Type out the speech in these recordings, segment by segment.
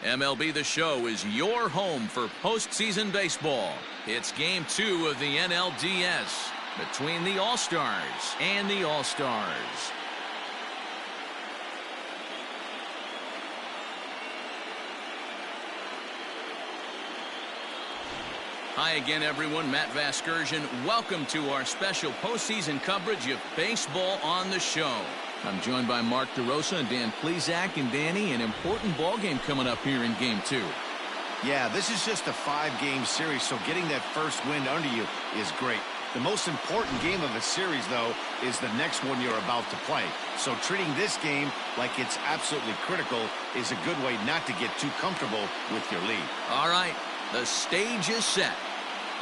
MLB The Show is your home for postseason baseball. It's Game 2 of the NLDS between the All-Stars and the All-Stars. Hi again, everyone. Matt Vasgersian. Welcome to our special postseason coverage of Baseball on the Show. I'm joined by Mark DeRosa and Dan Plesac. And Danny, an important ball game coming up here in Game 2. Yeah, this is just a 5-game series, so getting that first win under you is great. The most important game of a series, though, is the next one you're about to play. So treating this game like it's absolutely critical is a good way not to get too comfortable with your lead. All right, the stage is set.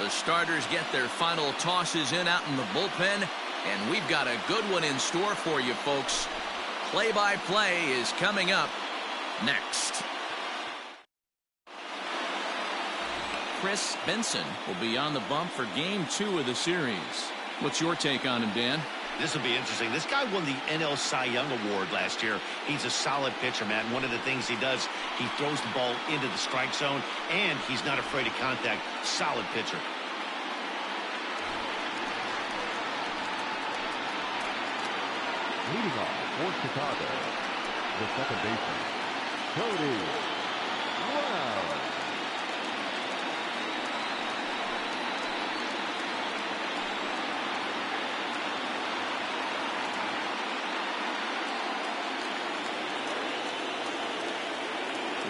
The starters get their final tosses in out in the bullpen, and we've got a good one in store for you, folks. Play-by-play is coming up next. Chris Benson will be on the bump for Game 2 of the series. What's your take on him, Dan? This will be interesting. This guy won the NL Cy Young Award last year. He's a solid pitcher, man. One of the things he does, he throws the ball into the strike zone, and he's not afraid of contact. Solid pitcher. Leading off for Chicago, the second baseman, Cody Brown.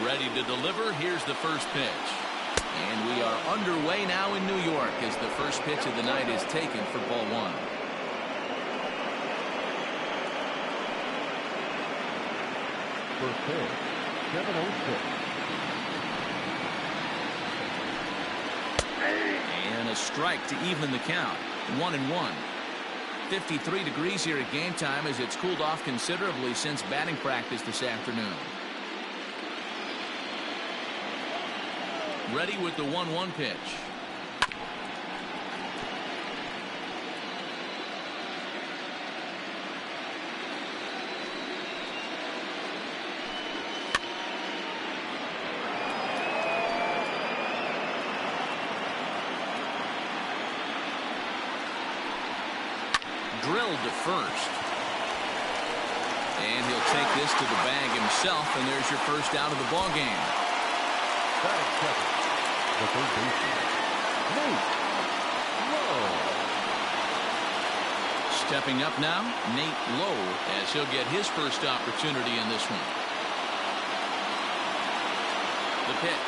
Ready to deliver. Here's the first pitch. And we are underway now in New York as the first pitch of the night is taken for ball one. First pitch, 7-0-6. And a strike to even the count. 1-1. 53 degrees here at game time as it's cooled off considerably since batting practice this afternoon. Ready with the 1-1 pitch. Drilled to first. And he'll take this to the bag himself, and there's your first out of the ball game. Batting second, the third baseman, Nate Lowe. Stepping up now, Nate Lowe, as he'll get his first opportunity in this one. The pitch.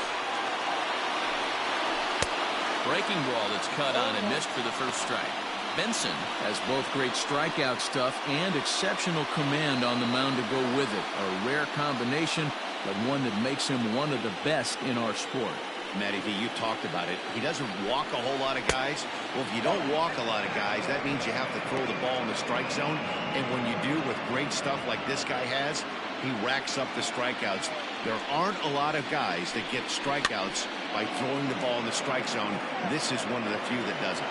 Breaking ball that's cut on and missed for the first strike. Benson has both great strikeout stuff and exceptional command on the mound to go with it. A rare combination, but one that makes him one of the best in our sport. Matty V, you talked about it. He doesn't walk a whole lot of guys. Well, if you don't walk a lot of guys, that means you have to throw the ball in the strike zone. And when you do with great stuff like this guy has, he racks up the strikeouts. There aren't a lot of guys that get strikeouts by throwing the ball in the strike zone. This is one of the few that does it.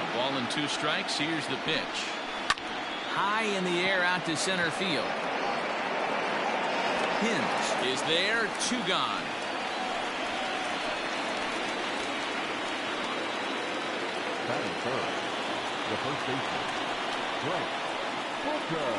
A ball and 2 strikes. Here's the pitch. High in the air out to center field. Hinge is there, 2 gone. Batting third, the first baseman, Frank Booker.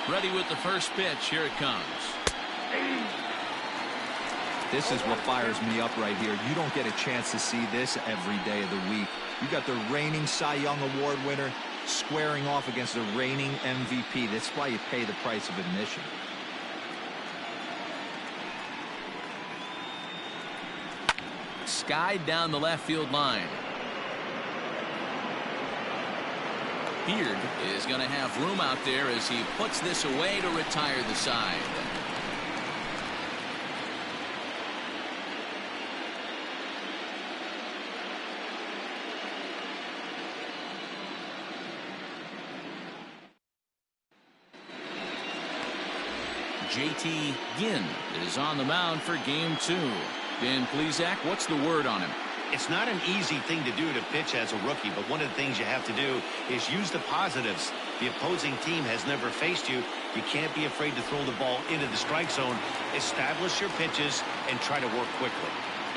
Ready with the first pitch. Here it comes. This is what fires me up right here. You don't get a chance to see this every day of the week. You got the reigning Cy Young Award winner squaring off against the reigning MVP. That's why you pay the price of admission. Skied down the left field line. Beard is going to have room out there as he puts this away to retire the side. JT Ginn is on the mound for game 2. Ben Plesac, what's the word on him? It's not an easy thing to do to pitch as a rookie, but one of the things you have to do is use the positives. The opposing team has never faced you. You can't be afraid to throw the ball into the strike zone. Establish your pitches and try to work quickly.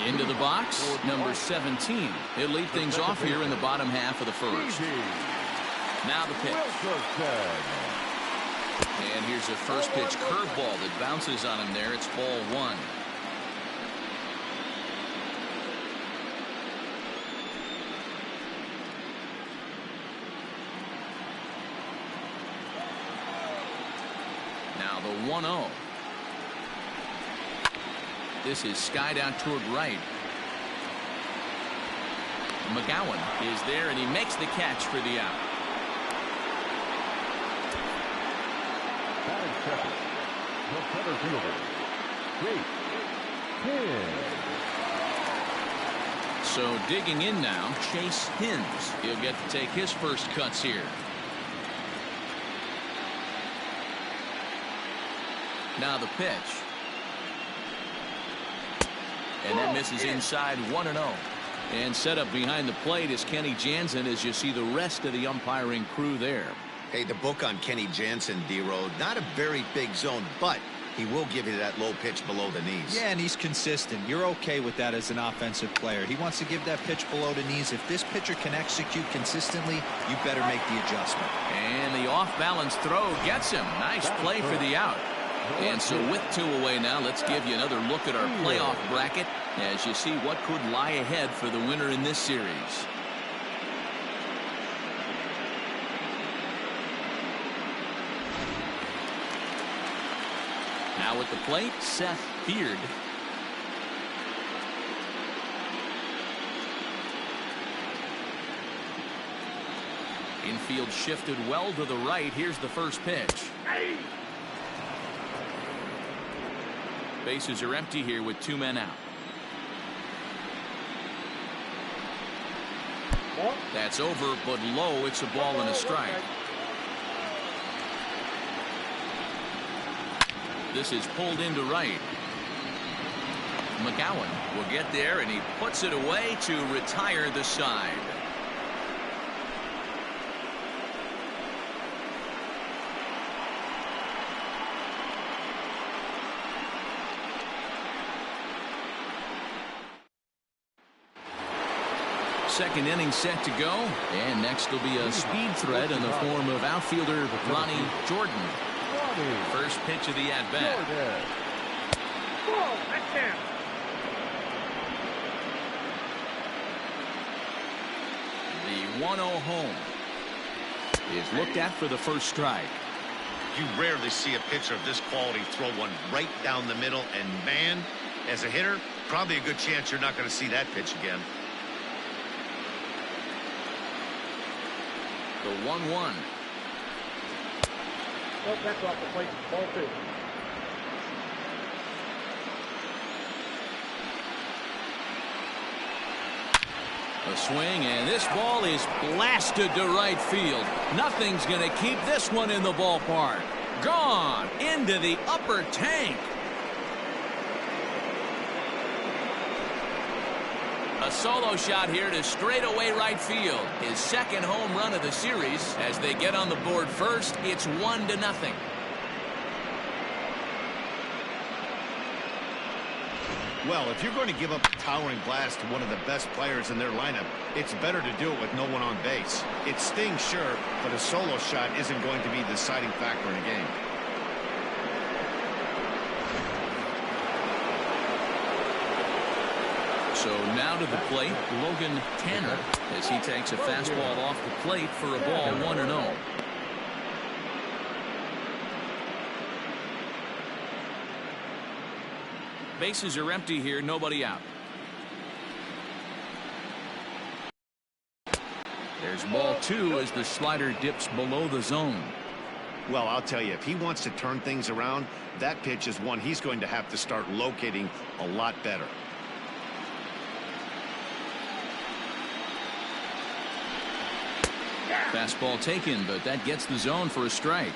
Into the box, number 17. He'll lead things off here in the bottom half of the first. Now the pitch. And here's a first pitch curveball that bounces on him there. It's ball 1. Now the 1-0. This is skied out toward right. McGowan is there, and he makes the catch for the out. Batting second, the center fielder, Chase Hinn. So digging in now, Chase Hins. He'll get to take his first cuts here. Now the pitch. And that misses inside, 1-0. And set up behind the plate is Kenny Jansen as you see the rest of the umpiring crew there. Hey, the book on Kenny Jansen, D-Road, not a very big zone, but he will give you that low pitch below the knees. Yeah, and he's consistent. You're okay with that as an offensive player. He wants to give that pitch below the knees. If this pitcher can execute consistently, you better make the adjustment. And the off-balance throw gets him. Nice play for the out. And so with 2 away now, let's give you another look at our playoff bracket as you see what could lie ahead for the winner in this series. Now at the plate, Seth Beard. Infield shifted well to the right. Here's the first pitch. Bases are empty here with 2 men out. That's over, but low. It's a ball and a strike. This is pulled into right. McGowan will get there, and he puts it away to retire the side. Second inning set to go, and next will be a speed threat in the form of outfielder Ronnie Jordan. First pitch of the at-bat. The 1-0 home is looked at for the first strike. You rarely see a pitcher of this quality throw one right down the middle, and man, as a hitter, probably a good chance you're not going to see that pitch again. The 1-1. Oh, that's off the plate. Ball 2. A swing, and this ball is blasted to right field. Nothing's going to keep this one in the ballpark. Gone into the upper tank. A solo shot here to straightaway right field. His second home run of the series. As they get on the board first, it's 1-0. Well, if you're going to give up a towering blast to one of the best players in their lineup, it's better to do it with no one on base. It stings, sure, but a solo shot isn't going to be the deciding factor in a game. So now to the plate, Logan Tanner, as he takes a fastball off the plate for a ball, 1-0. Bases are empty here, nobody out. There's ball 2 as the slider dips below the zone. Well, I'll tell you, if he wants to turn things around, that pitch is one he's going to have to start locating a lot better. Fastball taken, but that gets the zone for a strike.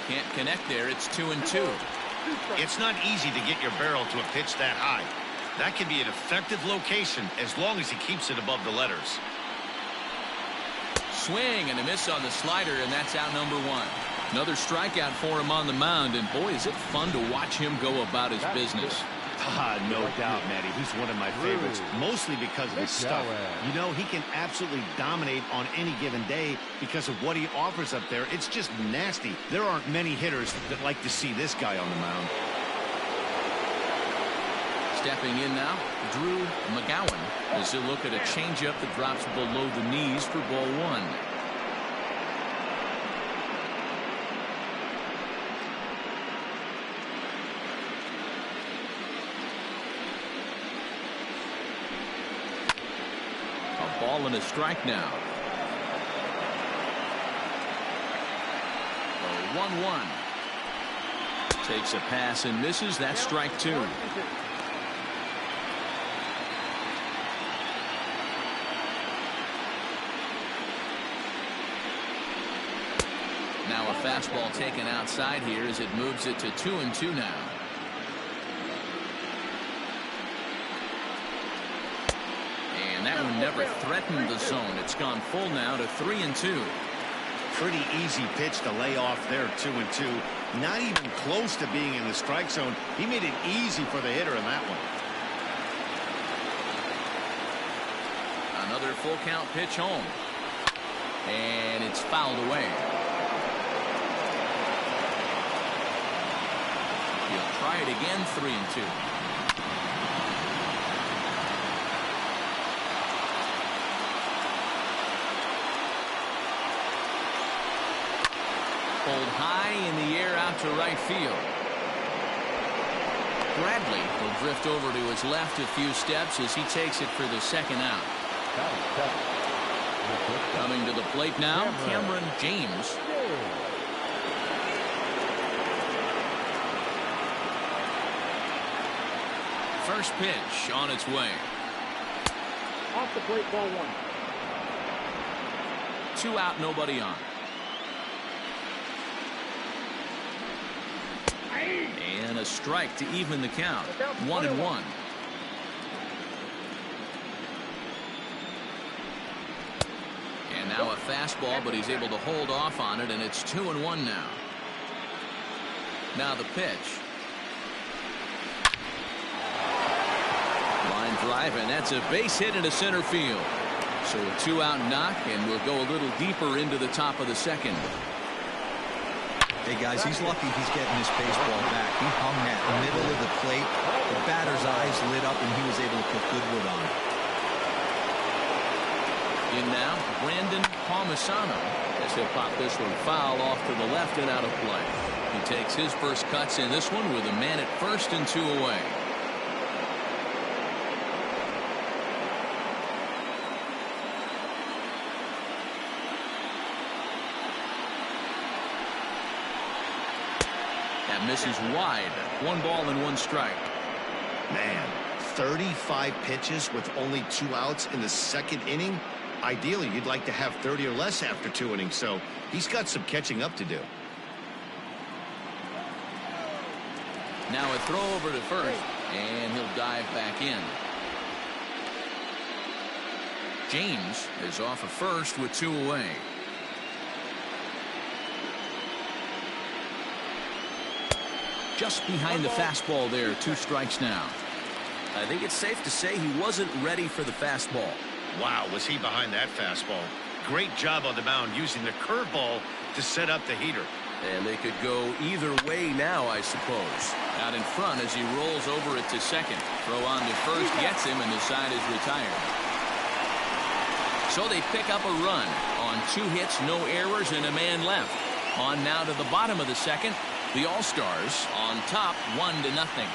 Can't connect there. It's 2-2. It's not easy to get your barrel to a pitch that high. That can be an effective location as long as he keeps it above the letters. Swing and a miss on the slider, and that's out number 1. Another strikeout for him on the mound, and boy, is it fun to watch him go about his business. No doubt, Matty. He's one of my favorites, mostly because of his stuff. You know, he can absolutely dominate on any given day because of what he offers up there. It's just nasty. There aren't many hitters that like to see this guy on the mound. Stepping in now, Drew McGowan as he'll look at a changeup that drops below the knees for ball 1. A ball and a strike now. 1-1. Takes a pass and misses. That's strike 2. Now a fastball taken outside here as it moves it to 2-2 now. And that one never threatened the zone. It's gone full now to 3-2. Pretty easy pitch to lay off there, 2-2. Not even close to being in the strike zone. He made it easy for the hitter in that one. Another full count pitch home. And it's fouled away. He'll try it again, 3-2. Pulled high in the air out to right field. Bradley will drift over to his left a few steps as he takes it for the second out. Coming to the plate now, Cameron James. First pitch on its way. Off the plate, ball 1. 2 out, nobody on. And a strike to even the count. 1-1. And now a fastball, but he's able to hold off on it, and it's 2-1 now. Now the pitch. Line drive, and that's a base hit into center field. So a 2-out knock, and we'll go a little deeper into the top of the second. Hey, guys, he's lucky he's getting his baseball back. He hung that middle of the plate. The batter's eyes lit up, and he was able to put good wood on it. In now, Brandon Palmisano as he'll pop this one foul off to the left and out of play. He takes his first cuts in this one with a man at first and 2 away. That misses wide. 1 ball and 1 strike. Man, 35 pitches with only 2 outs in the second inning. Ideally, you'd like to have 30 or less after 2 innings, so he's got some catching up to do. Now a throw over to first, and he'll dive back in. James is off of first with 2 away. Just behind the fastball there, 2 strikes now. I think it's safe to say he wasn't ready for the fastball. Wow, was he behind that fastball. Great job on the mound using the curveball to set up the heater. And they could go either way now, I suppose. Out in front as he rolls over it to second. Throw on to first, gets him, and the side is retired. So they pick up a run on 2 hits, no errors, and a man left. On now to the bottom of the second. The All-Stars on top 1-0.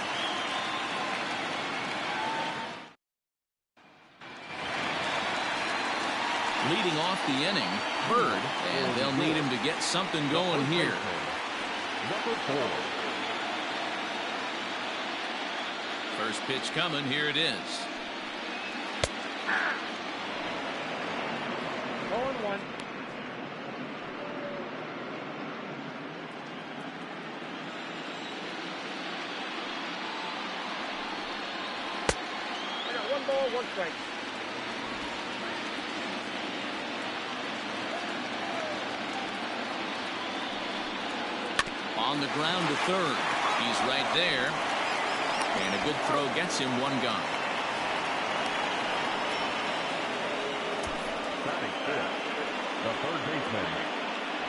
Leading off the inning, Bird, and they'll need him to get something going here. Number 4. First pitch coming, here it is. 0-1. 1 ball, 1 strike. On the ground to third. He's right there. And a good throw gets him 1 gone. Batting fifth, the third baseman,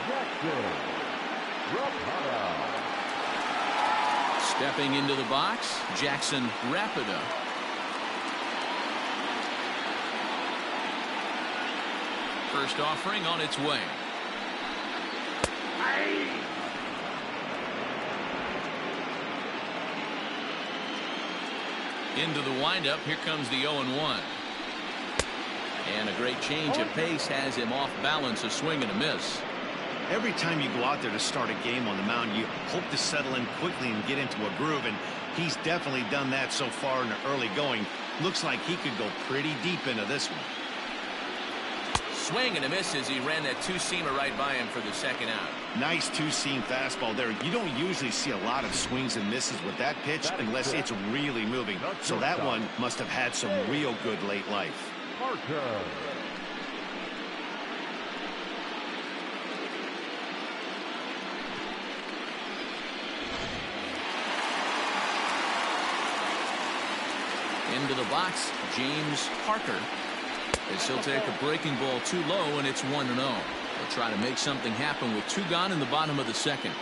Jackson Rappada. Stepping into the box, Jackson Rappada. First offering on its way. Into the windup. Here comes the 0-1. And a great change of pace has him off balance, a swing and a miss. Every time you go out there to start a game on the mound, you hope to settle in quickly and get into a groove, and he's definitely done that so far in the early going. Looks like he could go pretty deep into this one. Swing and a miss as he ran that two-seamer right by him for the second out. Nice two-seam fastball there. You don't usually see a lot of swings and misses with that pitch unless it's really moving. So that one must have had some real good late life. Parker. Into the box, James Parker. As he'll take a breaking ball too low, and it's 1-0. They'll try to make something happen with 2 gone in the bottom of the second.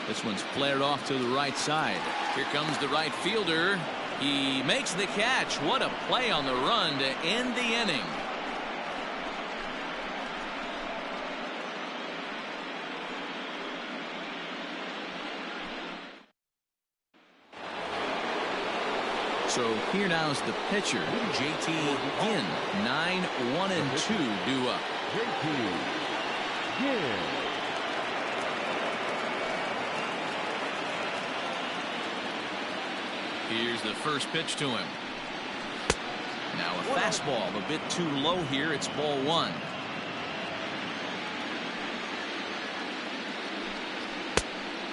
This one's flared off to the right side. Here comes the right fielder. He makes the catch. What a play on the run to end the inning. So here now's the pitcher, JT Ginn. 9-1-2 due up. JT Ginn. Here's the first pitch to him. Now a fastball a bit too low here. It's ball 1.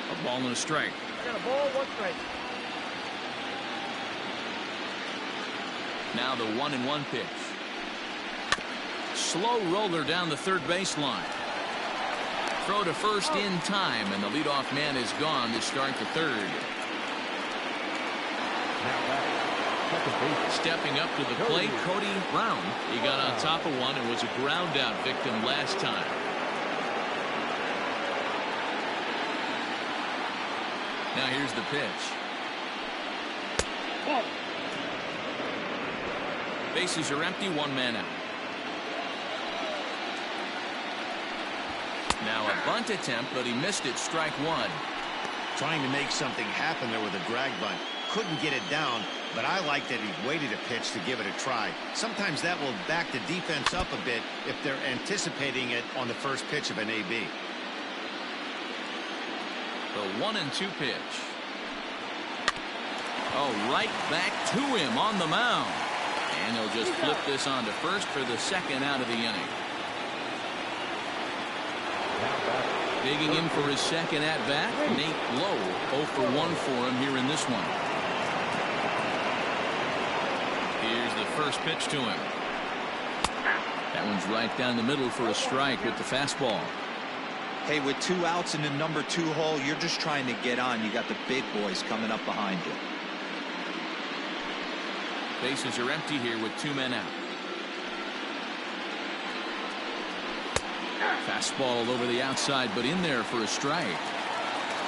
A ball and a strike. I got a ball, 1 strike. Now the 1-1 pitch. Slow roller down the third baseline. Throw to first in time, and the leadoff man is gone to start the third. Stepping up to the plate, Cody Brown. He got on top of one and was a ground out victim last time. Now here's the pitch. Bases are empty, 1 man out. Now a bunt attempt, but he missed it, strike 1. Trying to make something happen there with a drag bunt. Couldn't get it down, but I like that he waited a pitch to give it a try. Sometimes that will back the defense up a bit if they're anticipating it on the first pitch of an AB. The 1-2 pitch. Oh, right back to him on the mound. And they'll just flip this on to first for the second out of the inning. Digging in for his second at-bat, Nate Lowe. 0 for 1 for him here in this one. Here's the first pitch to him. That one's right down the middle for a strike with the fastball. Hey, with 2 outs in the number 2 hole, you're just trying to get on. You got the big boys coming up behind you. Bases are empty here with 2 men out. Fastball over the outside, but in there for a strike.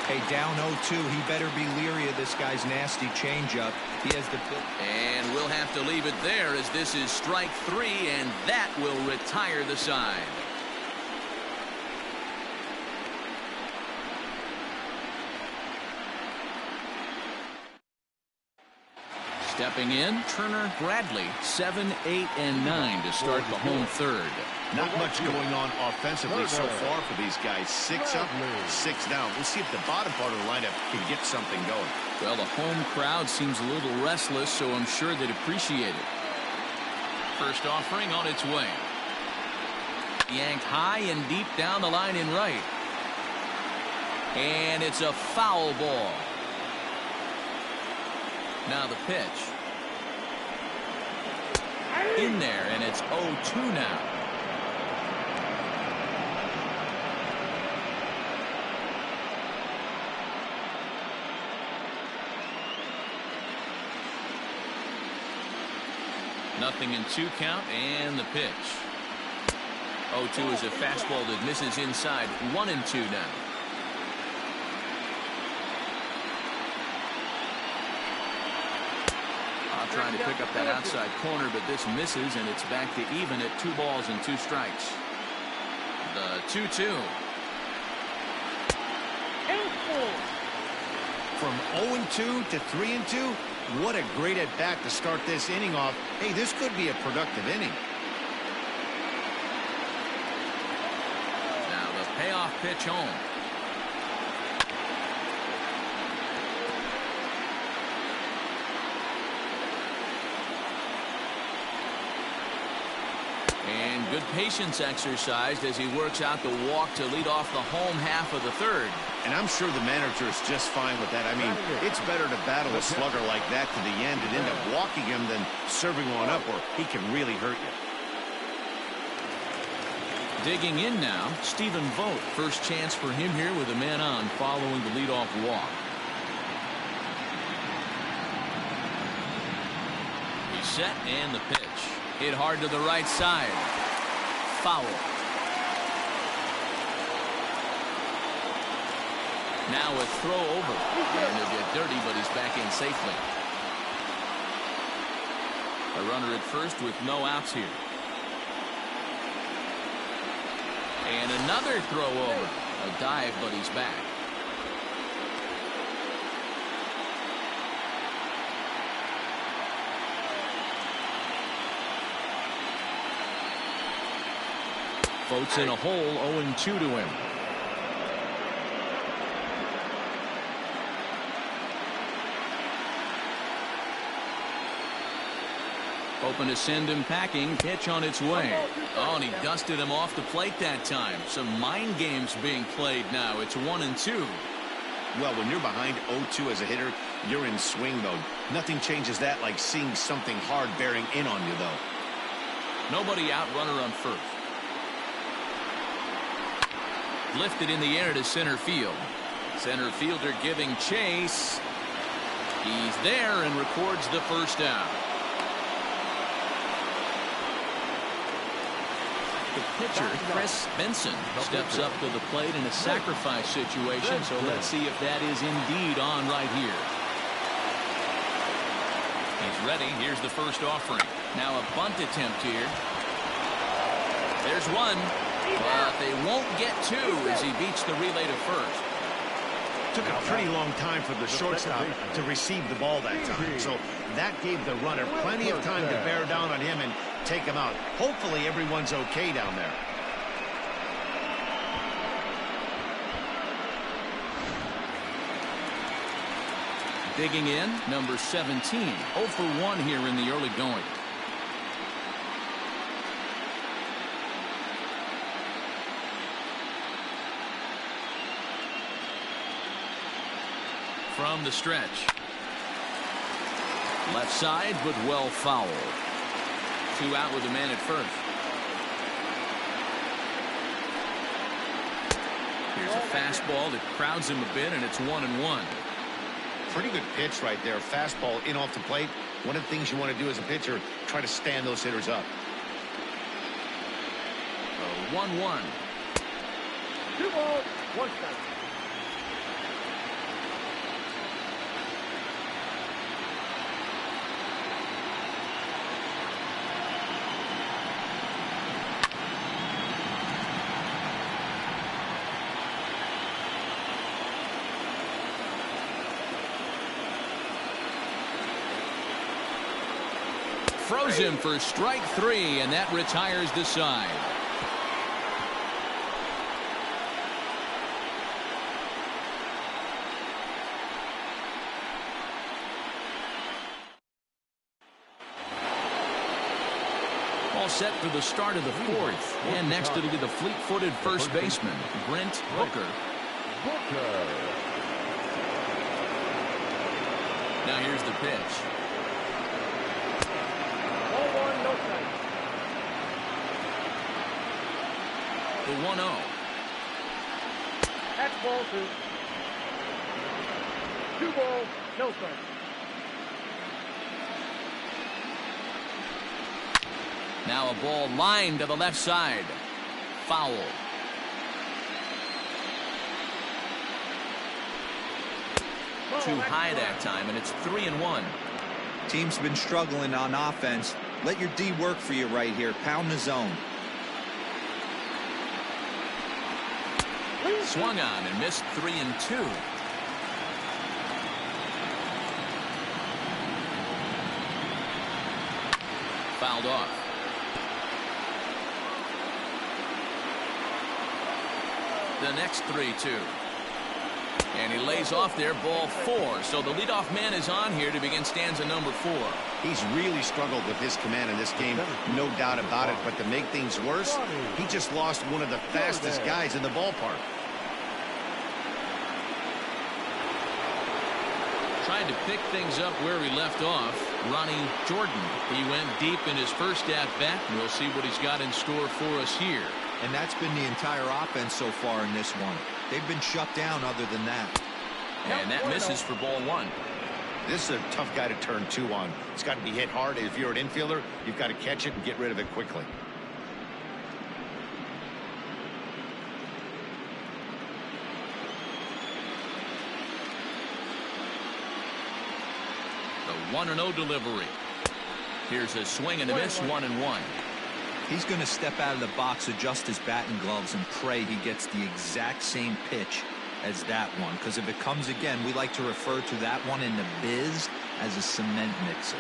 Hey, down 0-2. He better be leery of this guy's nasty changeup. He has the... And we'll have to leave it there as this is strike 3, and that will retire the side. Stepping in, Turner Bradley, 7, 8, and 9 to start the home third. Not much going on offensively so far for these guys. 6 up, 6 down. We'll see if the bottom part of the lineup can get something going. Well, the home crowd seems a little restless, so I'm sure they'd appreciate it. First offering on its way. Yanked high and deep down the line in right. And it's a foul ball. Now the pitch. In there, and it's 0-2 now. Nothing in 2 count, and the pitch. 0-2 is a fastball that misses inside. 1-2 now. Trying to pick up that outside corner, but this misses, and it's back to even at 2 balls and 2 strikes. The 2-2. From 0-2 to 3-2, what a great at bat to start this inning off. Hey, this could be a productive inning. Now the payoff pitch home. And good patience exercised as he works out the walk to lead off the home half of the 3rd. And I'm sure the manager is just fine with that. I mean, it's better to battle a slugger like that to the end and end up walking him than serving one up where he can really hurt you. Digging in now, Stephen Vogt. First chance for him here with a man on following the leadoff walk. He's set, and the pitch. Hit hard to the right side. Foul. Now a throw over. And he'll get dirty, but he's back in safely. A runner at first with no outs here. And another throw over. A dive, but he's back. Vogt's in a hole, 0-2 to him. Hoping to send him packing. Pitch on its way. Oh, and he dusted him off the plate that time. Some mind games being played now. It's 1-2. Well, when you're behind 0-2 as a hitter, you're in swing mode. Nothing changes that like seeing something hard bearing in on you, though. Nobody out, runner on first. Lifted in the air to center field. Center fielder giving chase. He's there and records the first down. The pitcher, Chris Benson, steps up to the plate in a sacrifice situation, so let's see if that is indeed on right here. He's ready. Here's the first offering. Now a bunt attempt here. There's one. But they won't get 2 as he beats the relay to first. Took a pretty long time for the shortstop to receive the ball that time. So that gave the runner plenty of time to bear down on him and take him out. Hopefully everyone's okay down there. Digging in, number 17. 0 for 1 here in the early going. From the stretch. Left side, but well foul. 2 out with a man at first. Here's a fastball that crowds him a bit, and it's 1-1. Pretty good pitch right there. Fastball in off the plate. One of the things you want to do as a pitcher, try to stand those hitters up. 1-1. 2 balls, 1 strike. Froze him for strike 3, and that retires the side. All set for the start of the fourth. And next it'll be the fleet-footed first baseman, Brent Hooker. Now here's the pitch. Ball one, no strike. The 1-0. That's ball two. 2 balls, no strike. Now a ball lined to the left side. Foul. Too high that time, and it's 3-1. Team's been struggling on offense. Let your D work for you right here. Pound the zone. Swung on and missed 3-2. Fouled off. The next 3-2. And he lays off there, ball 4. So the leadoff man is on here to begin stanza number 4. He's really struggled with his command in this game, no doubt about it. But to make things worse, he just lost one of the fastest guys in the ballpark. Tried to pick things up where he left off. Ronnie Jordan. He went deep in his first at-bat. We'll see what he's got in store for us here. And that's been the entire offense so far in this one. They've been shut down other than that. And that misses for ball 1. This is a tough guy to turn 2 on. It's got to be hit hard. If you're an infielder, you've got to catch it and get rid of it quickly. The 1-0 delivery. Here's a swing and a miss, 1-1. He's going to step out of the box, adjust his bat and gloves, and pray he gets the exact same pitch as that one. Because if it comes again, we like to refer to that one in the biz as a cement mixer.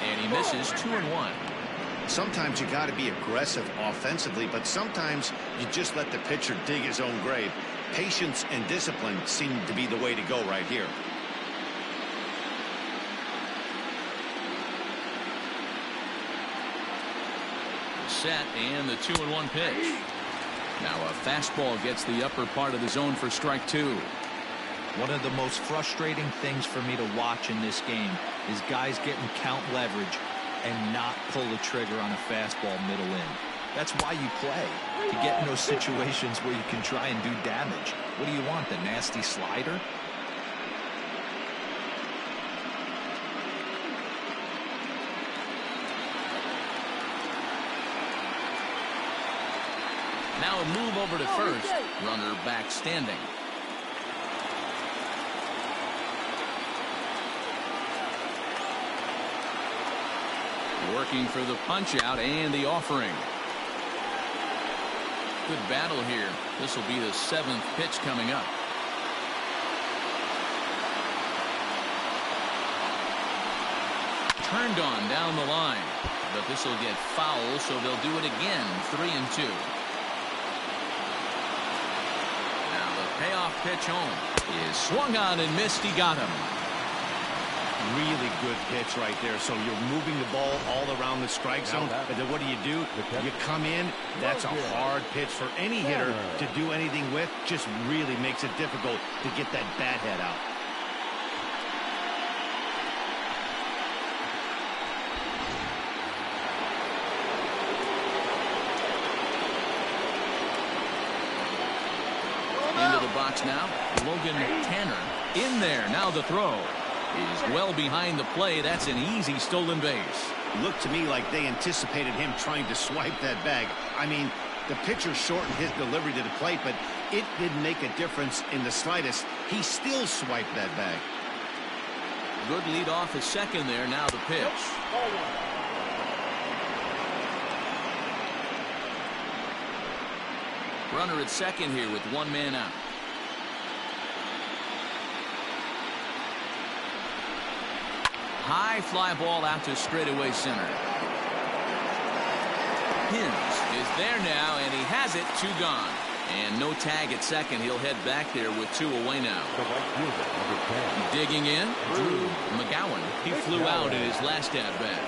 And he misses 2-1. Sometimes you got to be aggressive offensively, but sometimes you just let the pitcher dig his own grave. Patience and discipline seem to be the way to go right here. Set and the 2-1 pitch. Now a fastball gets the upper part of the zone for strike 2. One of the most frustrating things for me to watch in this game is guys getting count leverage and not pull the trigger on a fastball middle in. That's why you play, to get in those situations where you can try and do damage. What do you want, the nasty slider? Now a move over to first. Runner back standing. Working for the punch out and the offering. Good battle here. This will be the 7th pitch coming up. Turned on down the line. But this will get foul, so they'll do it again. 3-2. Now the payoff pitch home is swung on and missed. He got him. Really good pitch right there. So you're moving the ball all around the strike zone. But then what do? You come in. That's a hard pitch for any hitter to do anything with. Just really makes it difficult to get that bat head out. Into the box now. Logan Tanner in there. Now the throw is well behind the play. That's an easy stolen base. Looked to me like they anticipated him trying to swipe that bag. I mean, the pitcher shortened his delivery to the plate, but it didn't make a difference in the slightest. He still swiped that bag. Good lead off his second there. Now the pitch. Runner at second here with 1 man out. High fly ball out to straightaway center. Hins is there now, and he has it. 2 gone. And no tag at second. He'll head back there with 2 away now. The right fielder, number 10. Digging in, Drew McGowan. He flew out in his last at-bat.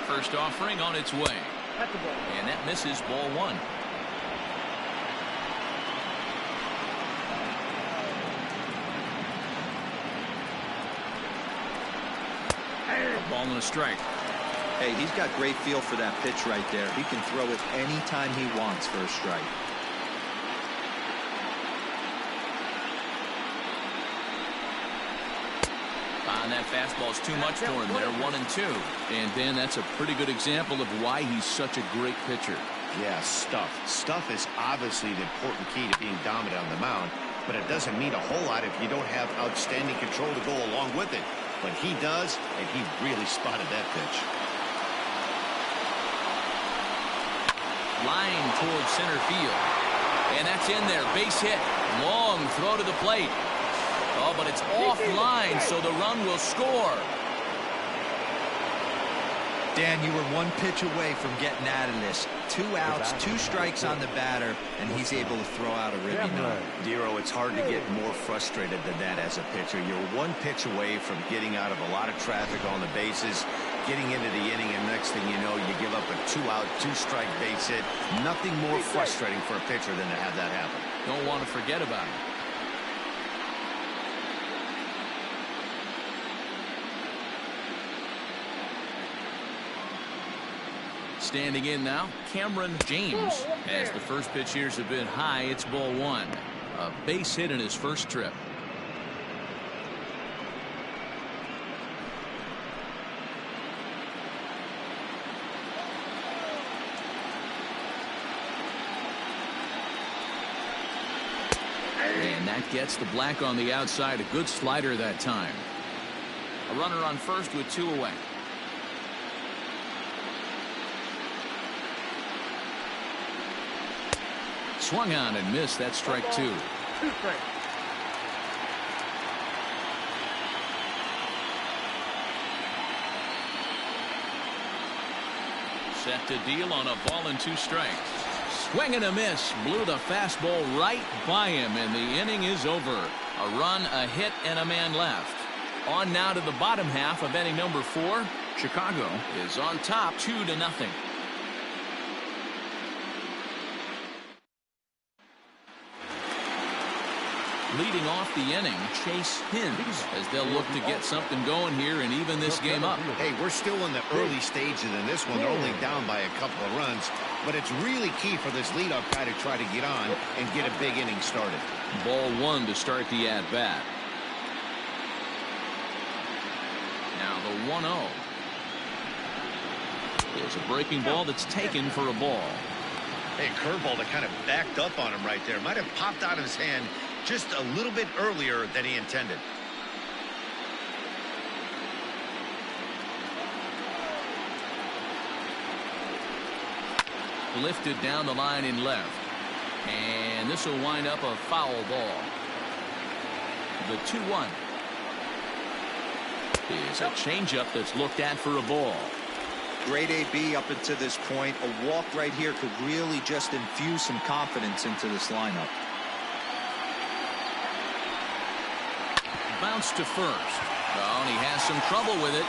First offering on its way. That's the ball. And that misses, ball 1. A ball and a strike. Hey, he's got great feel for that pitch right there. He can throw it anytime he wants for a strike. And that fastball's too much for him there. 1-2. And Dan, that's a pretty good example of why he's such a great pitcher. Yeah, stuff. Stuff is obviously the important key to being dominant on the mound, but it doesn't mean a whole lot if you don't have outstanding control to go along with it. But he does, and he really spotted that pitch. Line towards center field. And that's in there. Base hit. Long throw to the plate. Oh, but it's offline, so the run will score. Dan, you were 1 pitch away from getting out of this. 2 outs, 2 strikes on the batter, and he's able to throw out a ribby nut. Dero, it's hard to get more frustrated than that as a pitcher. You're 1 pitch away from getting out of a lot of traffic on the bases, getting into the inning, and next thing you know, you give up a 2-out, 2-strike base hit. Nothing more frustrating for a pitcher than to have that happen. Don't want to forget about it. Standing in now, Cameron James. As the first pitch here's a bit high, it's ball 1. A base hit in his first trip. And that gets the black on the outside. A good slider that time. A runner on first with 2 away. Swung on and missed. That's strike 2. 2 strikes. Set to deal on a ball and 2 strikes. Swing and a miss. Blew the fastball right by him, and the inning is over. A run, a hit, and a man left. On now to the bottom half of inning number 4. Chicago is on top 2-0. Leading off the inning, Chase Hins, as they'll look to get something going here and even this game up. Hey, we're still in the early stages in this one. They're only down by a couple of runs, but it's really key for this leadoff guy to try to get on and get a big inning started. Ball 1 to start the at-bat. Now the 1-0. Is a breaking ball that's taken for a ball. Hey, curveball that kind of backed up on him right there. Might have popped out of his hand just a little bit earlier than he intended. Lifted down the line in left. And this will wind up a foul ball. The 2-1 is a changeup that's looked at for a ball. Great AB up until this point. A walk right here could really just infuse some confidence into this lineup. Bounce to first. Oh, and he has some trouble with it.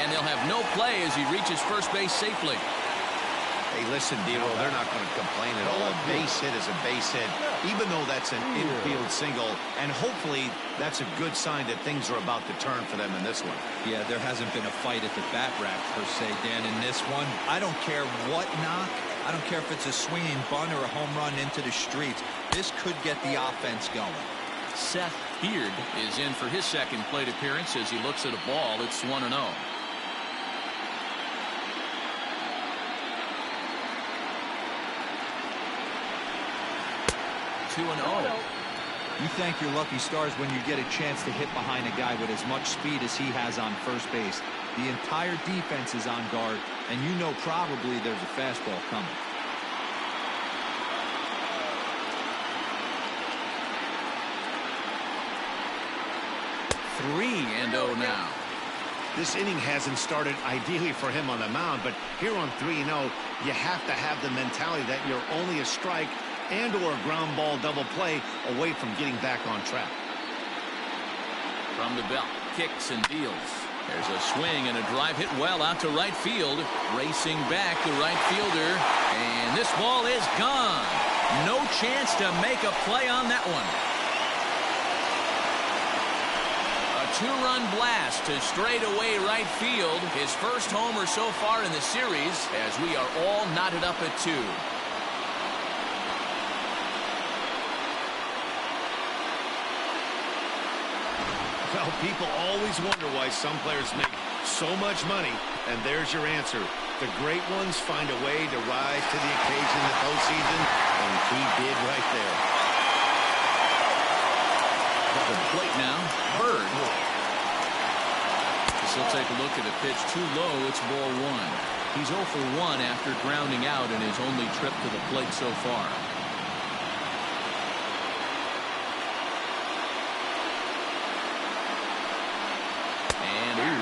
And they'll have no play as he reaches first base safely. Hey, listen, Dero, they're not going to complain at all. A base hit is a base hit, even though that's an infield single. And hopefully that's a good sign that things are about to turn for them in this one. Yeah, there hasn't been a fight at the bat rack, per se, Dan, in this one. I don't care what knock. I don't care if it's a swinging bunt or a home run into the streets. This could get the offense going. Seth Beard is in for his second plate appearance as he looks at a ball. It's 1-0. 2-0. You thank your lucky stars when you get a chance to hit behind a guy with as much speed as he has on first base. The entire defense is on guard, and you know probably there's a fastball coming. Three and 0 now. This inning hasn't started ideally for him on the mound, but here on 3-0, you have to have the mentality that you're only a strike and or a ground ball double play away from getting back on track. From the belt, kicks and deals. There's a swing and a drive hit well out to right field. Racing back the right fielder, and this ball is gone. No chance to make a play on that one. A two-run blast to straightaway right field. His first homer so far in the series, as we are all knotted up at 2. Well, people always wonder why some players make so much money, and there's your answer. The great ones find a way to rise to the occasion in the postseason, and he did right there. At the plate now, Bird. He'll take a look at a pitch too low. It's ball 1. He's 0 for 1 after grounding out in his only trip to the plate so far.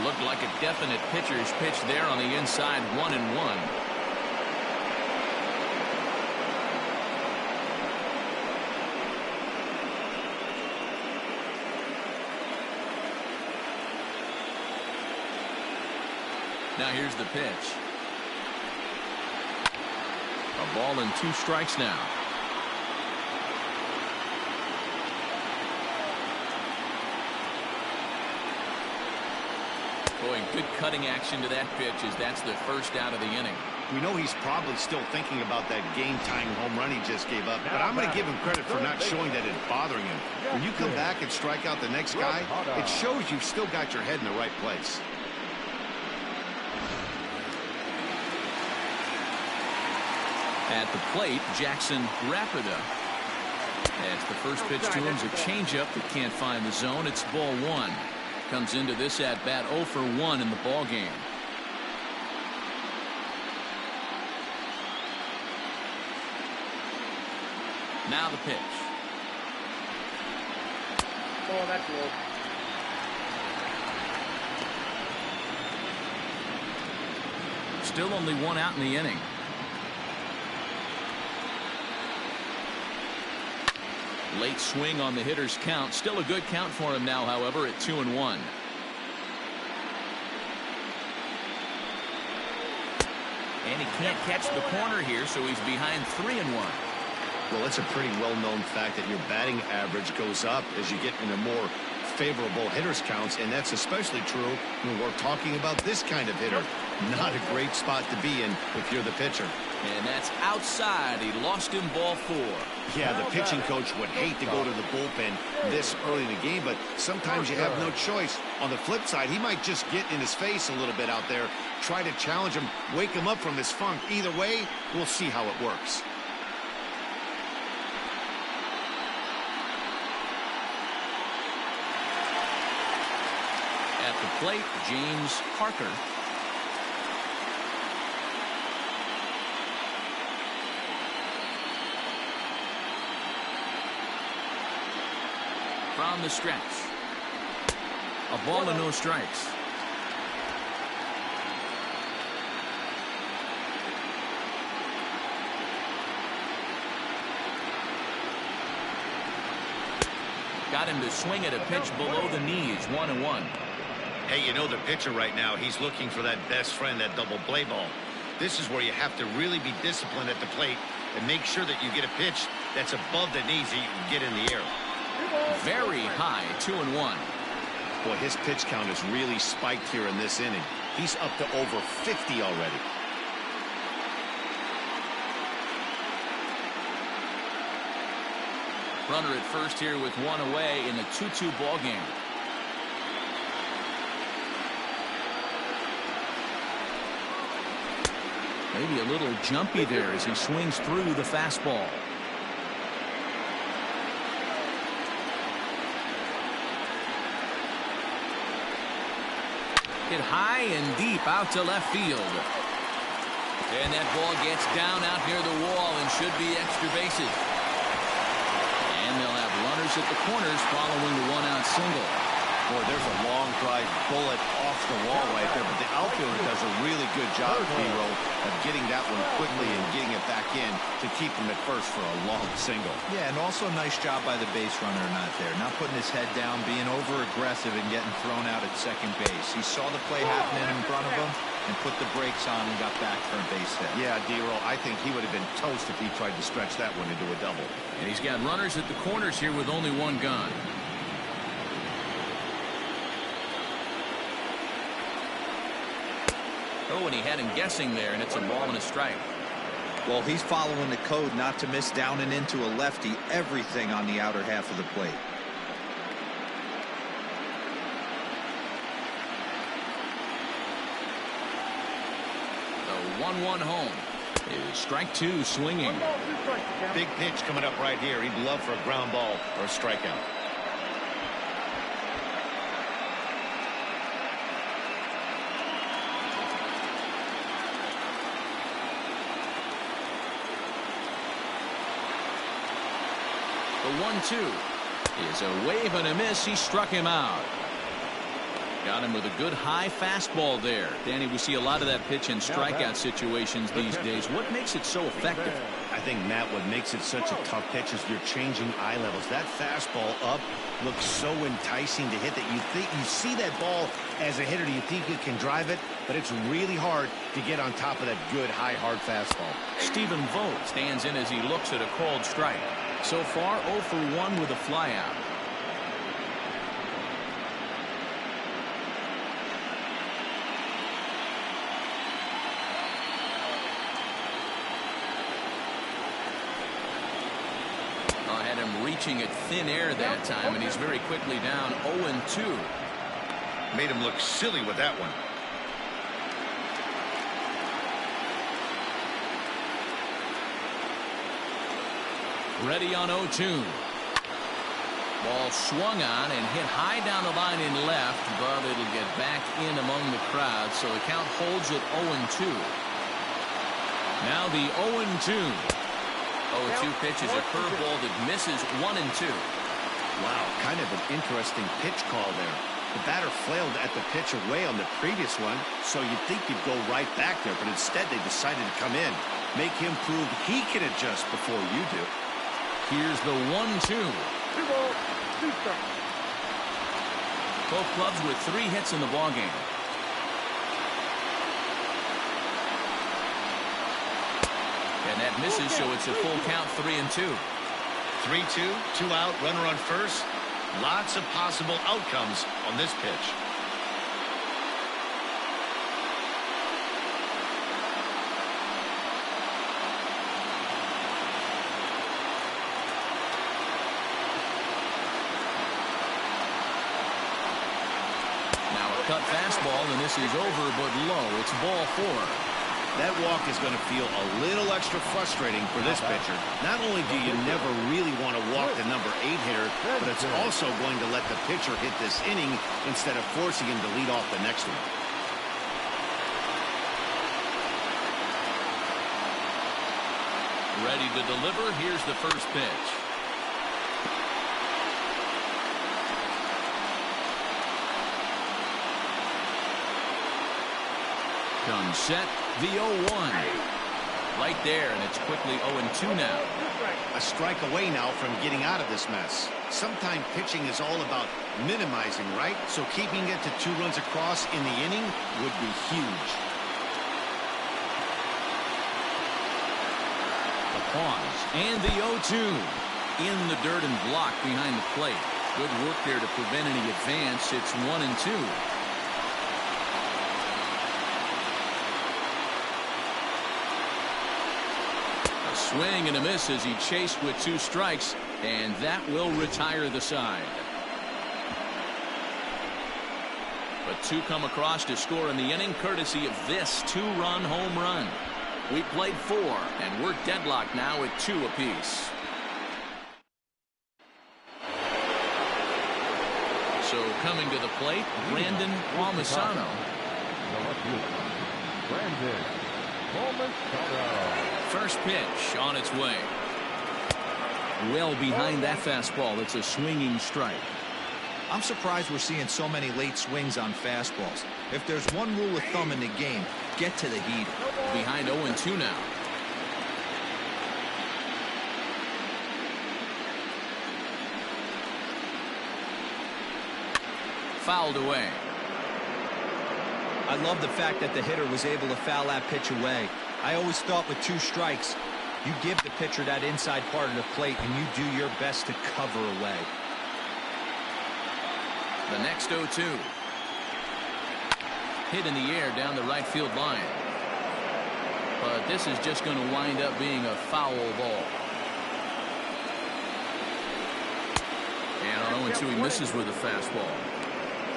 Looked like a definite pitcher's pitch there on the inside. 1-1. Now here's the pitch. A ball and 2 strikes now. Boy, good cutting action to that pitch as that's the first out of the inning. We know he's probably still thinking about that game-tying home run he just gave up, but I'm going to give him credit for not showing that it's bothering him. When you come back and strike out the next guy, it shows you've still got your head in the right place. At the plate, Jackson Rapida. As the first pitch to him is a changeup that can't find the zone. It's ball 1. Comes into this at bat 0 for 1 in the ball game. Now the pitch. Oh, that's low. Still only 1 out in the inning. Late swing on the hitter's count. Still a good count for him now, however, at 2-1. And he can't catch the corner here, so he's behind 3-1. Well, it's a pretty well-known fact that your batting average goes up as you get into more favorable hitters counts, and that's especially true when we're talking about this kind of hitter. Not a great spot to be in if you're the pitcher. And that's outside. He lost him ball 4. Yeah, the pitching coach would hate to go to the bullpen this early in the game, but sometimes you have no choice. On the flip side, he might just get in his face a little bit out there, try to challenge him, wake him up from his funk. Either way, we'll see how it works. At the plate, James Parker. From the stretch. A ball and no strikes. Got him to swing at a pitch below the knees. 1-1. Hey, you know the pitcher right now, he's looking for that best friend, that double play ball. This is where you have to really be disciplined at the plate and make sure that you get a pitch that's above the knees that you can get in the air. Very high. 2-1. Boy, his pitch count has really spiked here in this inning. He's up to over 50 already. Runner at first here with 1 away in the 2-2 ball game. Maybe a little jumpy there as he swings through the fastball. Hit high and deep out to left field. And that ball gets down out near the wall and should be extra bases. And they'll have runners at the corners following the 1-out single. Boy, there's a long drive bullet off the wall right there, but the outfielder does a really good job, Hero, of getting that one quickly and getting it back in to keep him at first for a long single. Yeah, and also a nice job by the base runner not there. Not putting his head down, being over-aggressive and getting thrown out at second base. He saw the play happening in front of him and put the brakes on and got back for a base hit. Yeah, D-Roll, I think he would have been toast if he tried to stretch that one into a double. And he's got runners at the corners here with only one gone. Oh, and he had him guessing there, and it's a ball and a strike. Well, he's following the code not to miss down and into a lefty, everything on the outer half of the plate. The 1-1 home is strike two swinging. Big pitch coming up right here. He'd love for a ground ball or a strikeout. The 1-2 is a wave and a miss. He struck him out. Got him with a good high fastball there. Danny, we see a lot of that pitch in strikeout situations these days. What makes it so effective? I think, Matt, what makes it such a tough pitch is you're changing eye levels. That fastball up looks so enticing to hit that you see that ball as a hitter. You think you can drive it, but it's really hard to get on top of that good high hard fastball. Stephen Vogt stands in as he looks at a called strike. So far 0 for 1 with a flyout. Had him reaching at thin air that time, and he's very quickly down 0-2. Made him look silly with that one. Ready on 0-2. Ball swung on and hit high down the line in left, but it'll get back in among the crowd, so the count holds at 0-2. Now the 0-2. 0-2 pitch is a curveball that misses 1-2. Wow, kind of an interesting pitch call there. The batter flailed at the pitch away on the previous one, so you'd think he'd go right back there, but instead they decided to come in. Make him prove he can adjust before you do. Here's the 1-2. Both clubs with 3 hits in the ballgame. And that misses, so it's a full count, 3-2. 3-2, 2 out, runner on first. Lots of possible outcomes on this pitch. Now a cut fastball, and this is over but low. It's ball 4. That walk is going to feel a little extra frustrating for this pitcher. Not only do you never really want to walk the number 8 hitter, but it's also going to let the pitcher hit this inning instead of forcing him to lead off the next one. Ready to deliver. Here's the first pitch. Comes set, the 0-1. Right there, and it's quickly 0-2 now. A strike away now from getting out of this mess. Sometimes pitching is all about minimizing, right? So keeping it to 2 runs across in the inning would be huge. The pause, and the 0-2. In the dirt and blocked behind the plate. Good work there to prevent any advance. It's 1-2. Swing and a miss as he chased with 2 strikes, and that will retire the side. But 2 come across to score in the inning, courtesy of this 2-run home run. We played 4, and we're deadlocked now at 2 apiece. So coming to the plate, Brandon Palmisano. Brandon Palmisano. First pitch on its way. Well behind that fastball. It's a swinging strike. I'm surprised we're seeing so many late swings on fastballs. If there's one rule of thumb in the game, get to the heat. Behind 0-2 now. Fouled away. I love the fact that the hitter was able to foul that pitch away. I always thought with 2 strikes, you give the pitcher that inside part of the plate and you do your best to cover away. The next 0-2. Hit in the air down the right field line. But this is just going to wind up being a foul ball. And on 0-2 he misses with a fastball.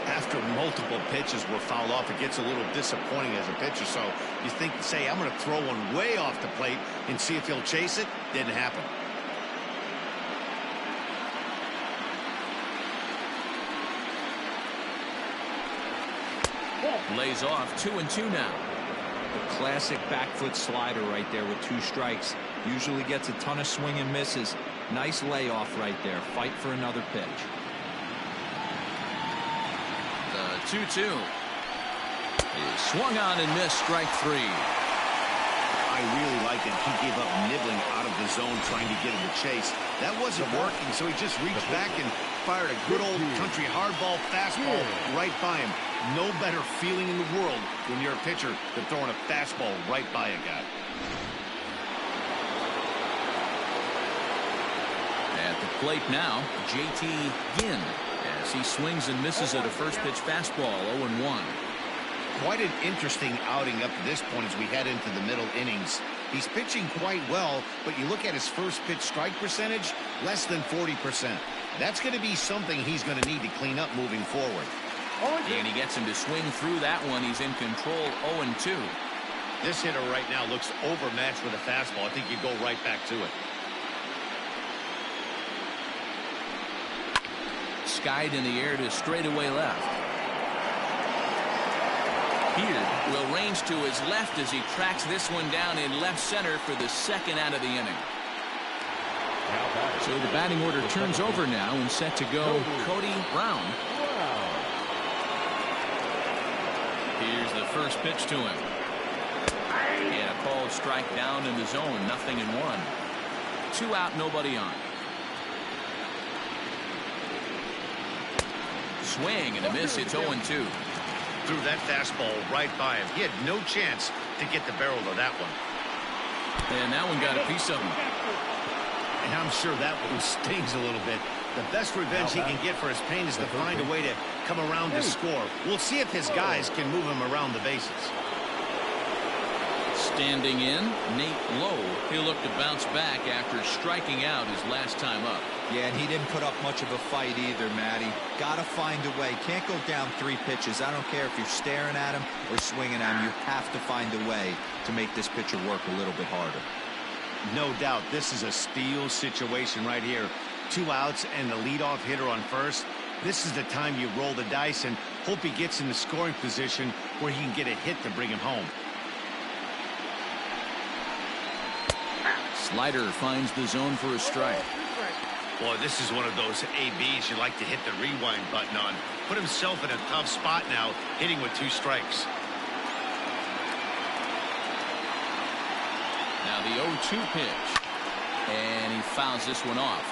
After multiple pitches were fouled off, it gets a little disappointing as a pitcher. So you think, say, I'm going to throw one way off the plate and see if he'll chase it. Didn't happen. Lays off. 2-2 now. The classic back foot slider right there with 2 strikes. Usually gets a ton of swing and misses. Nice layoff right there. Fight for another pitch. 2-2. Swung on and missed. Strike 3. I really like that he gave up nibbling out of the zone trying to get him to chase. That wasn't working, so he just reached back and fired a good old country hardball fastball right by him. No better feeling in the world when you're a pitcher than throwing a fastball right by a guy. At the plate now, JT Ginn, as he swings and misses at a first pitch fastball. 0-1. Quite an interesting outing up to this point as we head into the middle innings. He's pitching quite well, but you look at his first pitch strike percentage, less than 40%. That's going to be something he's going to need to clean up moving forward. And he gets him to swing through that one. He's in control. 0-2. This hitter right now looks overmatched with a fastball. I think you go right back to it. Skied in the air to straightaway left. Beard will range to his left as he tracks this one down in left center for the second out of the inning. So the batting order turns over now and set to go Cody Brown. Here's the first pitch to him. And a called strike down in the zone. 0-1. 2 out, nobody on. Swing and a miss. It's 0-2. Threw that fastball right by him. He had no chance to get the barrel of that one. And that one got a piece of him. And I'm sure that one stings a little bit. The best revenge he can get for his pain is to find a way to come around to score. We'll see if his guys can move him around the bases. Standing in, Nate Lowe. He'll look to bounce back after striking out his last time up. Yeah, and he didn't put up much of a fight either, Matty. Got to find a way. Can't go down 3 pitches. I don't care if you're staring at him or swinging at him. You have to find a way to make this pitcher work a little bit harder. No doubt, this is a steal situation right here. 2 outs and the leadoff hitter on first. This is the time you roll the dice and hope he gets in the scoring position where he can get a hit to bring him home. Slider finds the zone for a strike. Boy, this is one of those ABs you like to hit the rewind button on. Put himself in a tough spot now, hitting with 2 strikes. Now the 0-2 pitch. And he fouls this one off.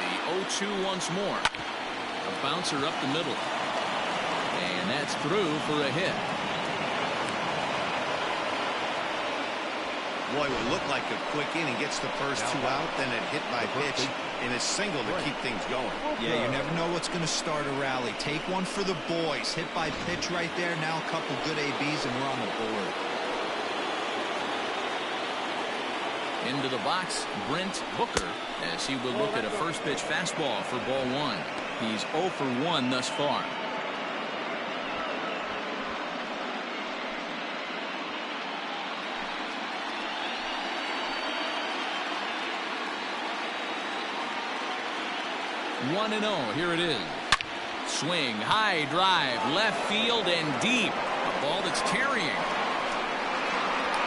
The 0-2 once more. A bouncer up the middle. And that's through for a hit. Boy, it would look like a quick inning. Gets the first 2 out, then a hit by pitch, and a single to keep things going. Yeah, you never know what's going to start a rally. Take one for the boys. Hit by pitch right there. Now a couple good ABs, and we're on the board. Into the box, Brent Booker, as he will look at a first pitch fastball for ball 1. He's 0 for 1 thus far. One and 0. Here it is. Swing, high drive, left field and deep. A ball that's carrying.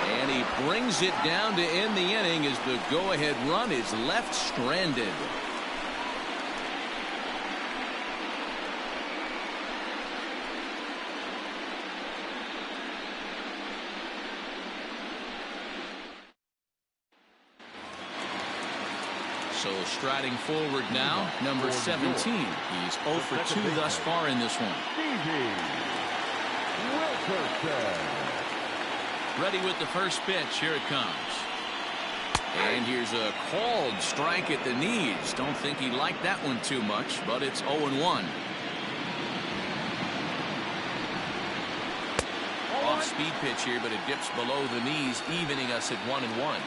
And he brings it down to end the inning as the go-ahead run is left stranded. So striding forward now, number 17. He's 0 for 2 thus far in this one. Ready with the first pitch. Here it comes. And here's a called strike at the knees. Don't think he liked that one too much, but it's 0-1. Off-speed pitch here, but it dips below the knees, evening us at 1-1.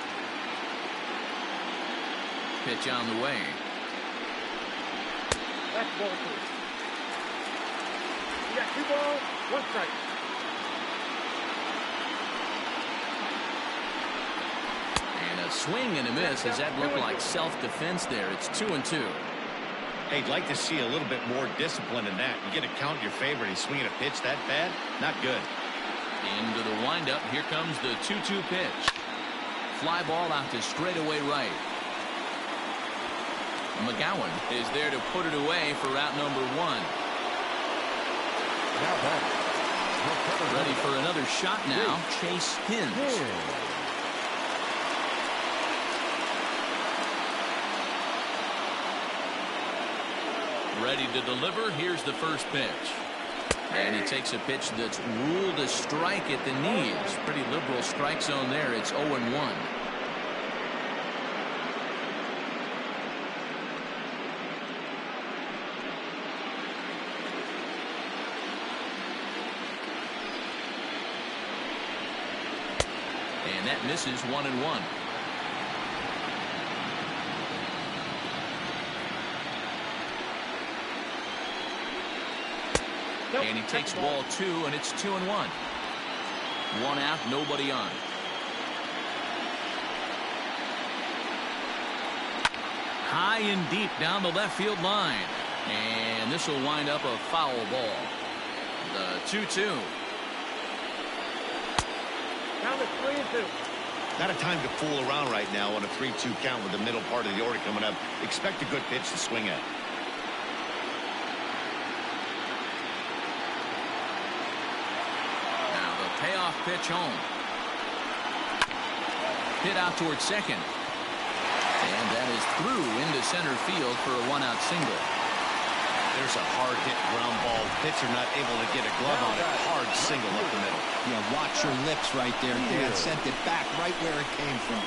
Pitch on the way. That's ball 2. You got 2 balls, 1 strike. And a swing and a miss. Does that look like self-defense there? It's 2-2. Hey, I'd like to see a little bit more discipline in that. You get a count in your favor and he's swinging a pitch that bad? Not good. Into the windup. Here comes the 2-2 pitch. Fly ball out to straightaway right. McGowan is there to put it away for out number 1. Ready for another shot now. Chase Hins. Ready to deliver. Here's the first pitch. And he takes a pitch that's ruled a strike at the knees. Pretty liberal strike zone there. It's 0-1. And that misses 1-1. And he takes ball 2, and it's 2-1. 1 out, nobody on. High and deep down the left field line. And this will wind up a foul ball. The 2-2. Now it's 3-2. Not a time to fool around right now on a 3-2 count with the middle part of the order coming up. Expect a good pitch to swing at. Now the payoff pitch home. Hit out towards second. And that is through into center field for a 1-out single. There's a hard hit ground ball. Pitcher not able to get a glove on it. Hard single up the middle. Yeah, watch your lips right there. Dan sent it back right where it came from.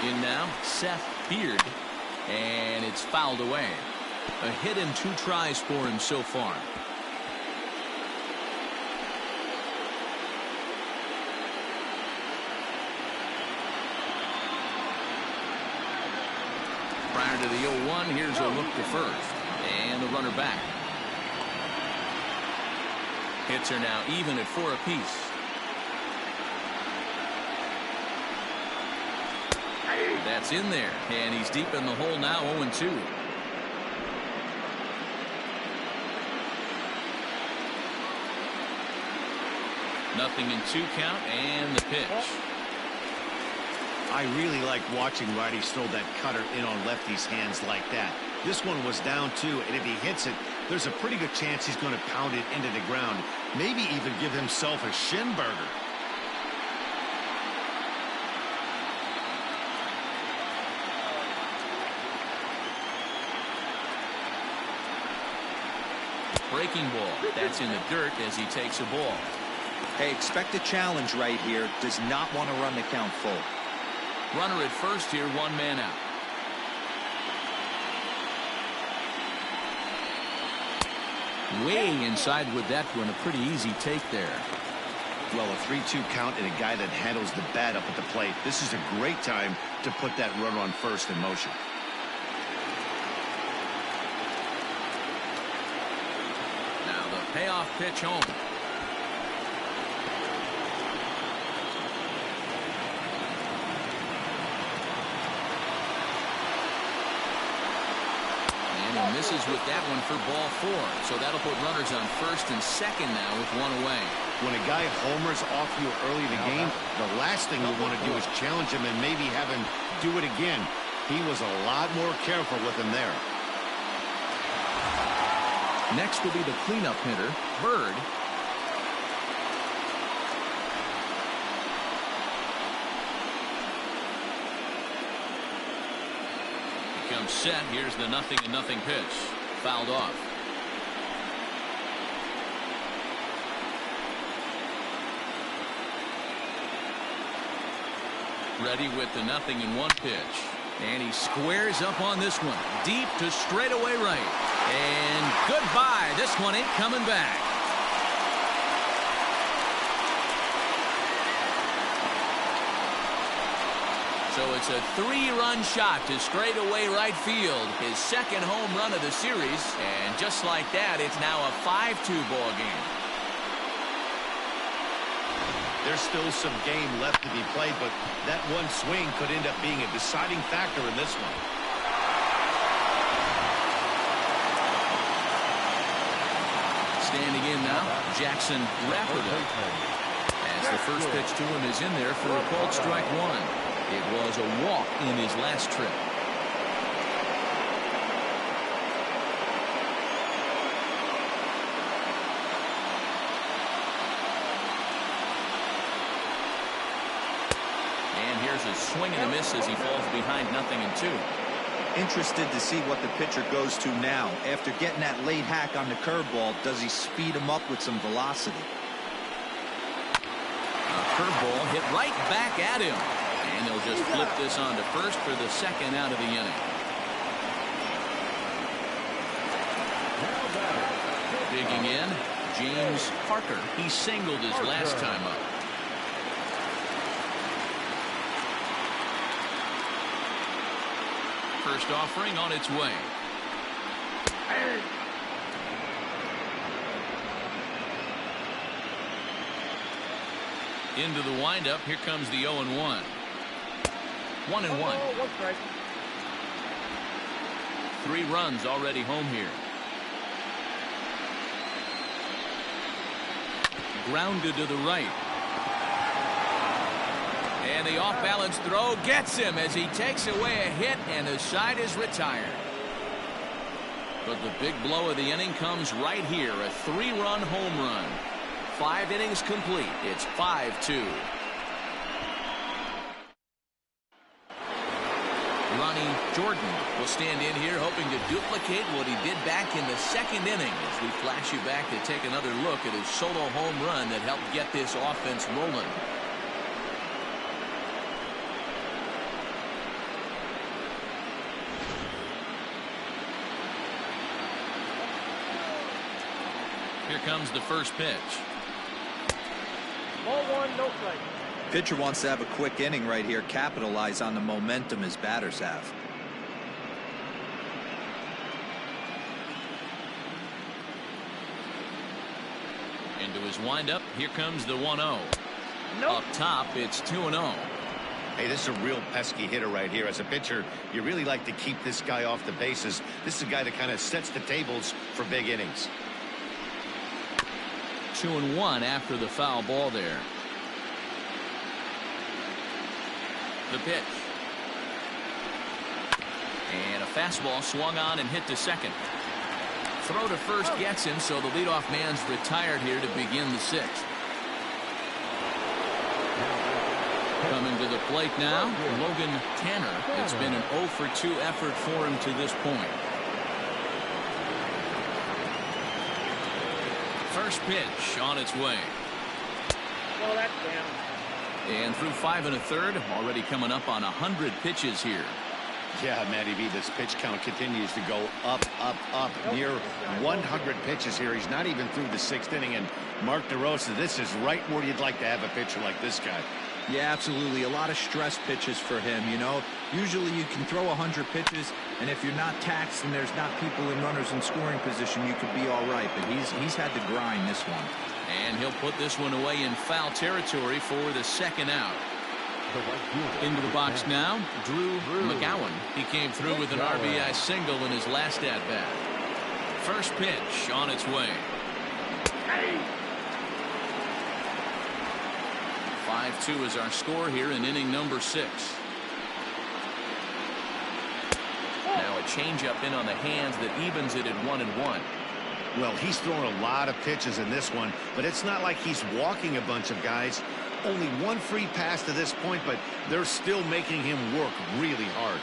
In now, Seth Beard. And it's fouled away. A hit and 2 tries for him so far. Prior to the 0-1, here's a look to first. And the runner back. Hits are now even at 4 apiece. That's in there. And he's deep in the hole now, 0-2. Nothing in 2 count, and the pitch. I really like watching righties throw that cutter in on lefties' hands like that. This one was down 2, and if he hits it, there's a pretty good chance he's going to pound it into the ground. Maybe even give himself a shin burger. Breaking ball. That's in the dirt as he takes a ball. Hey, expect a challenge right here. Does not want to run the count full. Runner at first here, 1 man out. Way inside with that one. A pretty easy take there. Well, a 3-2 count and a guy that handles the bat up at the plate. This is a great time to put that runner on first in motion. Now the payoff pitch home. And he misses with that one for ball 4. So that'll put runners on first and second now with one away. When a guy homers off you early in the game, the last thing you want to do is challenge him and maybe have him do it again. He was a lot more careful with him there. Next will be the cleanup hitter, Bird. He comes set. Here's the 0-0 pitch. Fouled off. Ready with the 0-1 pitch. And he squares up on this one. Deep to straightaway right. And goodbye. This one ain't coming back. So it's a 3-run shot to straightaway right field. His second home run of the series. And just like that, it's now a 5-2 ball game. There's still some game left to be played, but that one swing could end up being a deciding factor in this one. Standing in now, Jackson Rapperto. As the first pitch to him is in there for a called strike 1. It was a walk in his last trip. A swing and a miss as he falls behind 0-2. Interested to see what the pitcher goes to now. After getting that late hack on the curveball, does he speed him up with some velocity? A curveball hit right back at him. And they'll just flip this on to first for the second out of the inning. Digging in, James Parker. He singled his last time up. First offering on its way. Into the windup. Here comes the 0-1. 1-1. 3 runs already home here. Grounded to the right. And the off-balance throw gets him as he takes away a hit, and the side is retired. But the big blow of the inning comes right here, a 3-run home run. 5 innings complete. It's 5-2. Ronnie Jordan will stand in here hoping to duplicate what he did back in the second inning as we flash you back to take another look at his solo home run that helped get this offense rolling. Here comes the first pitch. Ball 1, no strike. Pitcher wants to have a quick inning right here, capitalize on the momentum his batters have. Into his windup, here comes the 1-0. Nope. Up top, it's 2-0. Hey, this is a real pesky hitter right here. As a pitcher, you really like to keep this guy off the bases. This is a guy that kind of sets the tables for big innings. 2-1 after the foul ball there. The pitch. And a fastball swung on and hit to second. Throw to first gets him, so the leadoff man's retired here to begin the 6th. Coming to the plate now, Logan Tanner. It's been an 0-for-2 effort for him to this point. First pitch on its way. Well, that's down. And through 5 1/3, already coming up on 100 pitches here. Yeah, Matty V, this pitch count continues to go up, up, up. Near 100 pitches here. He's not even through the 6th inning. And Mark DeRosa, this is right where you'd like to have a pitcher like this guy. Yeah, absolutely. A lot of stress pitches for him, you know. Usually you can throw 100 pitches, and if you're not taxed and there's not people in runners in scoring position, you could be all right. But he's had to grind this one. And he'll put this one away in foul territory for the second out. The right fielder. Into the box now, Drew McGowan. He came through with an RBI single in his last at-bat. First pitch on its way. 5-2 is our score here in inning number 6. Now a changeup in on the hands that evens it at 1-1. Well, he's thrown a lot of pitches in this one, but it's not like he's walking a bunch of guys. Only one free pass to this point, but they're still making him work really hard.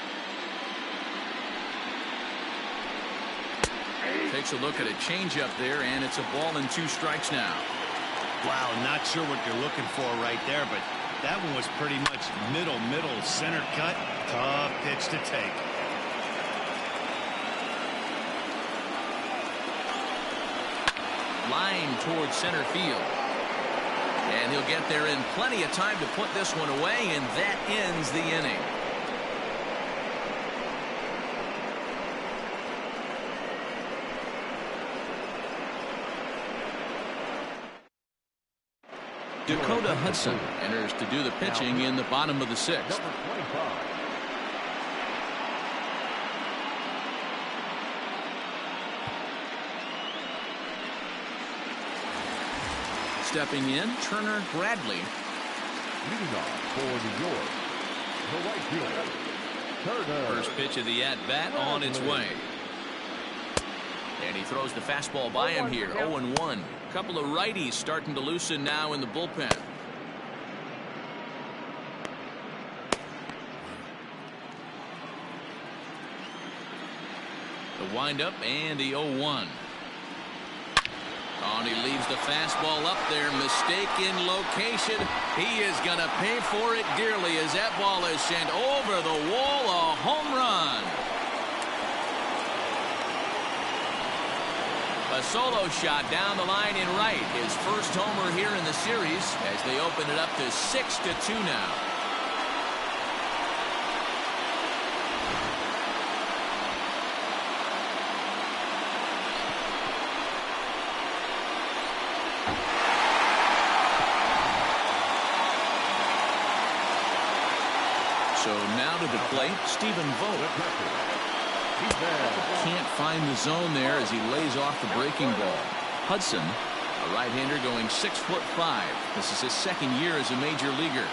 Takes a look at a changeup there, and it's a ball and 2 strikes now. Wow, not sure what you're looking for right there, but that one was pretty much middle, center cut. Tough pitch to take. Line towards center field. And he'll get there in plenty of time to put this one away, and that ends the inning. Dakota Hudson enters to do the pitching in the bottom of the 6th. Number 25. Stepping in, Turner Bradley. Leading off for New York, the right fielder, Turner. First pitch of the at-bat on its way. And he throws the fastball by him here, 0-1. Couple of righties starting to loosen now in the bullpen. The windup and the 0-1. Oh, and he leaves the fastball up there. Mistaken location. He is going to pay for it dearly as that ball is sent over the wall. A home run. A solo shot down the line in right. His first homer here in the series as they open it up to 6-2 now. So now to the plate, Stephen Vogt. Can't find the zone there as he lays off the breaking ball. Hudson, a right-hander going 6'5". This is his second year as a major leaguer.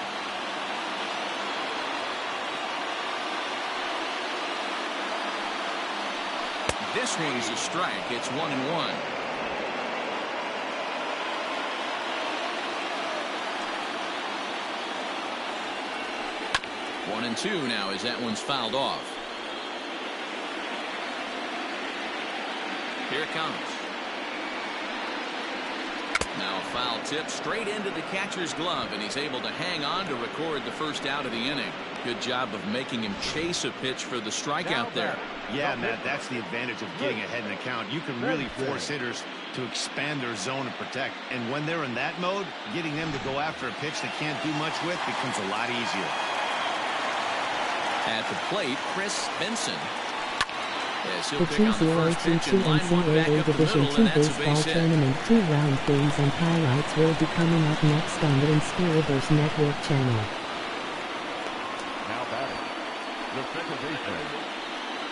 This one's a strike. It's 1-1. One and 2 now as that one's fouled off. Here it comes. Now a foul tip straight into the catcher's glove, and he's able to hang on to record the first out of the inning. Good job of making him chase a pitch for the strikeout there. Yeah, Matt, that's the advantage of getting ahead in the count. You can really force hitters to expand their zone and protect. And when they're in that mode, getting them to go after a pitch they can't do much with becomes a lot easier. At the plate, Chris Benson. Yes, The 2022 NCAA Division II Baseball Tournament 2-round games and highlights will be coming up next on the Inspiraverse Network channel. Now batting, the second baseman,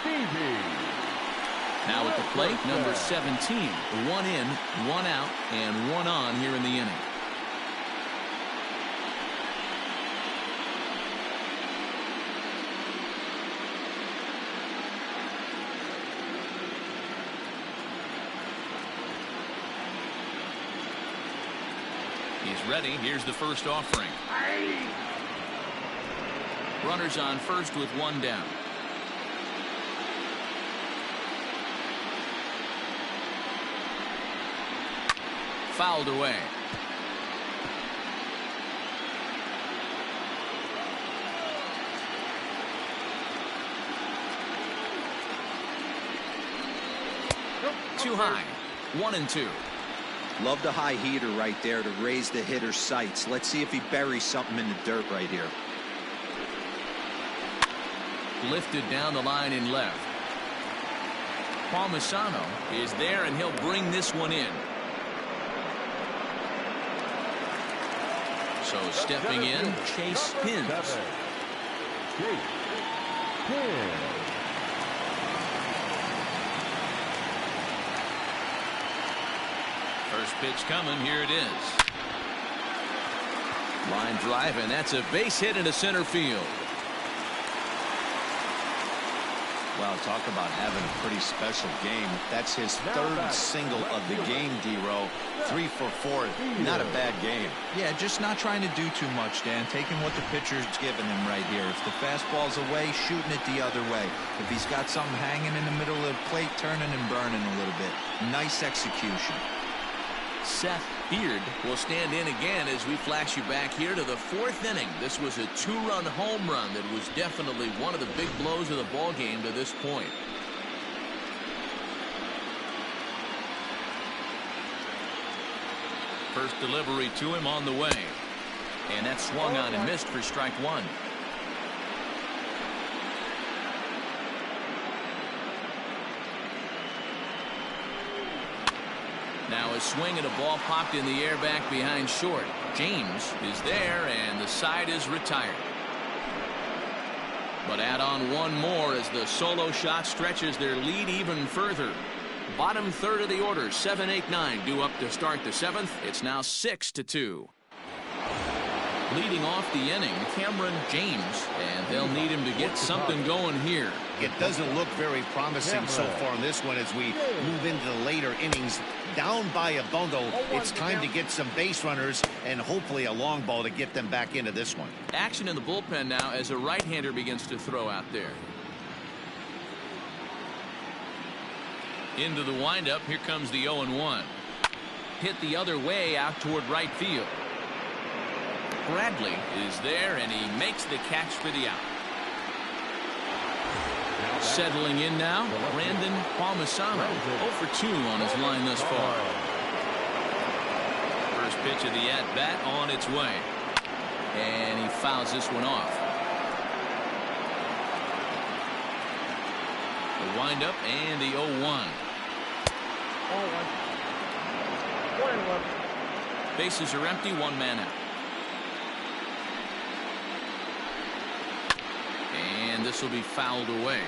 Stevie. Now at the plate, number 17. 1 in, 1 out, and 1 on here in the inning. He's ready. Here's the first offering. Runners on first with 1 down. Fouled away. Too high. 1-2. Love the high heater right there to raise the hitter's sights. Let's see if he buries something in the dirt right here. Lifted down the line in left. Palmisano is there, and he'll bring this one in. So stepping in, Chase Hins. First pitch coming. Here it is. Line drive, and that's a base hit into center field. Well, talk about having a pretty special game. That's his third single of the game, D-Row. 3 for 4. Not a bad game. Yeah, just not trying to do too much, Dan. Taking what the pitcher's giving him right here. If the fastball's away, shooting it the other way. If he's got something hanging in the middle of the plate, turning and burning a little bit. Nice execution. Seth Beard will stand in again as we flash you back here to the 4th inning. This was a 2-run home run that was definitely one of the big blows of the ball game to this point. First delivery to him on the way. And that swung on and missed for strike 1. Now a swing and a ball popped in the air back behind short. James is there, and the side is retired. But add on one more as the solo shot stretches their lead even further. Bottom third of the order, 7, 8, 9 due up to start the 7th. It's now 6-2. Leading off the inning, Cameron James, and they'll need him to get something going here. It doesn't look very promising so far in this one as we move into the later innings. Down by a bundle, it's time to get some base runners and hopefully a long ball to get them back into this one. Action in the bullpen now as a right-hander begins to throw out there. Into the windup, here comes the 0-1. Hit the other way out toward right field. Bradley is there, and he makes the catch for the out. Settling in now, Brandon Palmisano, 0 for 2 on his line thus far. First pitch of the at-bat on its way. And he fouls this one off. The windup and the 0-1. 1-1. Bases are empty, 1 man out. And this will be fouled away.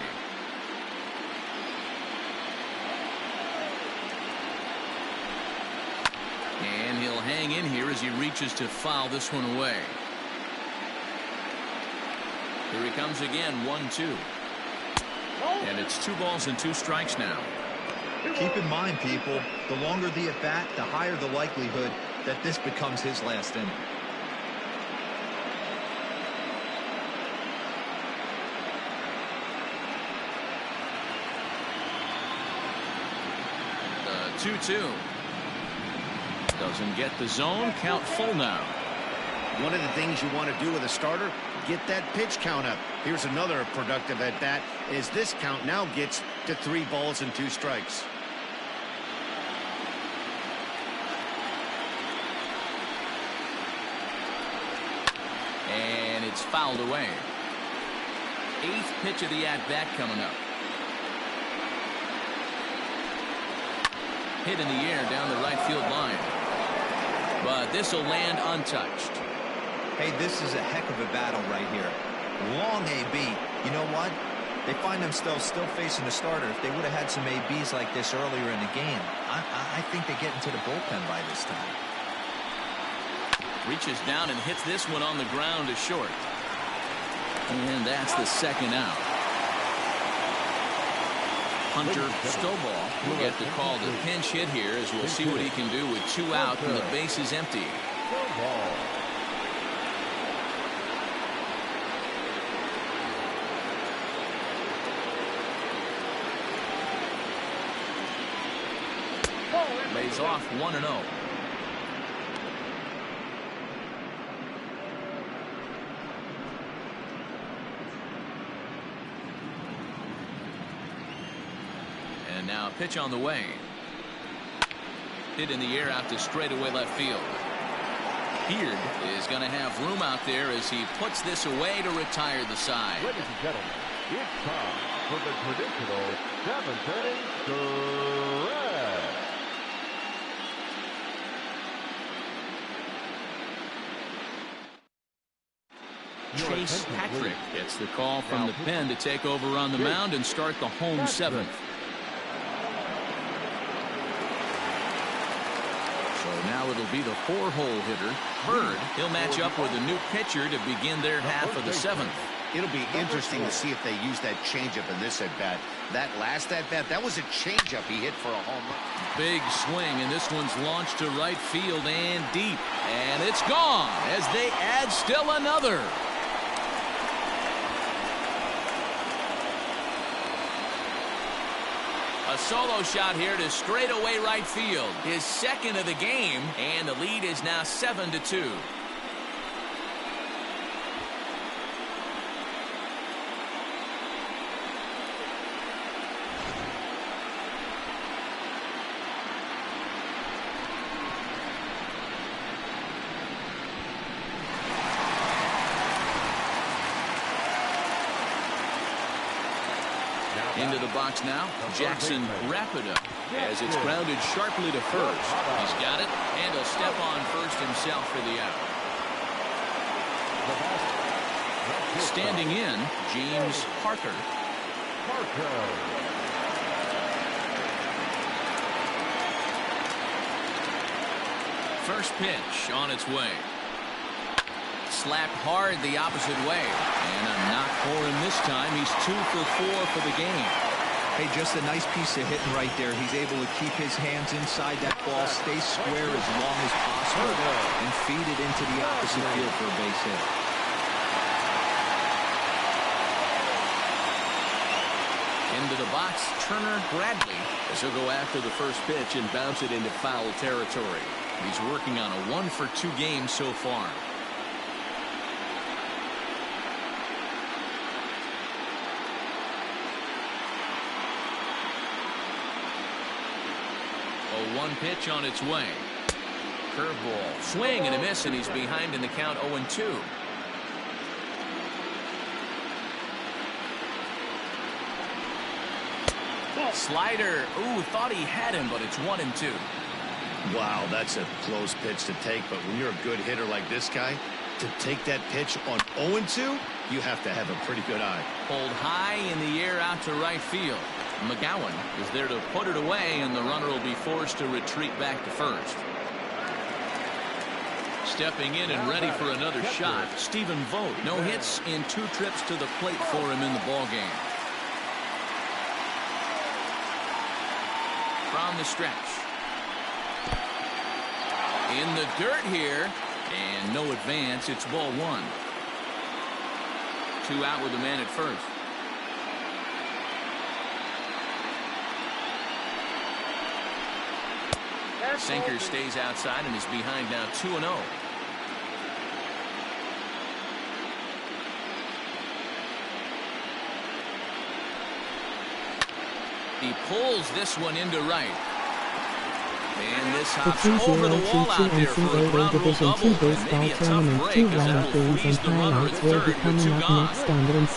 And he'll hang in here as he reaches to foul this one away. Here he comes again, 1-2. And it's 2 balls and 2 strikes now. Keep in mind, people, the longer the at-bat, the higher the likelihood that this becomes his last inning. The 2-2. Doesn't get the zone. Count full now. One of the things you want to do with a starter, get that pitch count up. Here's another productive at bat as this count now gets to 3 balls and 2 strikes. And it's fouled away. 8th pitch of the at-bat coming up. Hit in the air down the right field line. But this will land untouched. Hey, this is a heck of a battle right here. Long AB. You know what? They find themselves still facing the starter. If they would have had some ABs like this earlier in the game, I think they get into the bullpen by this time. Reaches down and hits this one on the ground to short. And that's the 2nd out. Hunter Stovall will get the call to pinch hit here as we'll see what he can do with 2 out and the base is empty. Lays off 1-0. And now a pitch on the way. Hit in the air out to straightaway left field. Beard is going to have room out there as he puts this away to retire the side. Ladies and gentlemen, it's time for the traditional 7th inning stretch. Chase Patrick gets the call from the pen to take over on the mound and start the home seventh. So now it'll be the 4-hole hitter, Bird. He'll match up with a new pitcher to begin their half of the seventh. It'll be interesting to see if they use that changeup in this at-bat. That last at-bat, that was a changeup he hit for a home run. Big swing, and this one's launched to right field and deep. And it's gone as they add still another. A solo shot here to straightaway right field. His second of the game, and the lead is now 7-2. Into the box now, Jackson wrap it up as it's grounded sharply to first. He's got it, and he'll step on first himself for the out. Standing in, James Parker. First pitch on its way. Slapped hard the opposite way, and a knock for him this time. He's 2 for 4 for the game. Hey, just a nice piece of hitting right there. He's able to keep his hands inside that ball, stay square as long as possible, and feed it into the opposite field for a base hit. Into the box, Turner Bradley, as he'll go after the first pitch and bounce it into foul territory. He's working on a 1 for 2 game so far. One pitch on its way. Curveball. Swing and a miss, and he's behind in the count 0-2. Slider. Ooh, thought he had him, but it's 1-2. Wow, that's a close pitch to take, but when you're a good hitter like this guy, to take that pitch on 0-2, you have to have a pretty good eye. Pulled high in the air out to right field. McGowan is there to put it away, and the runner will be forced to retreat back to first. Stepping in and ready for another shot, Stephen Vogt. No hits in 2 trips to the plate for him in the ballgame. From the stretch. In the dirt here, and no advance. It's ball 1. 2 out with the man at first. Sinker stays outside and is behind now 2-0. He pulls this one into right. And this hops over the wall out there for a ground rule double. And maybe a tough break as that will freeze the runner at third with 2 gone.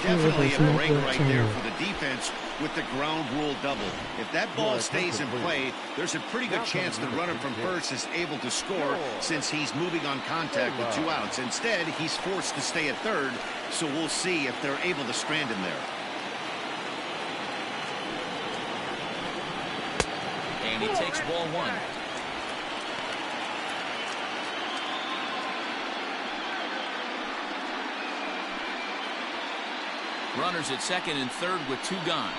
Definitely a break right there for the defense with the ground rule double. If that ball stays in play, there's a pretty good chance the runner from first is able to score since he's moving on contact with 2 outs. Instead, he's forced to stay at third, so we'll see if they're able to strand him there. And he takes ball 1. Runners at second and third with 2 gone.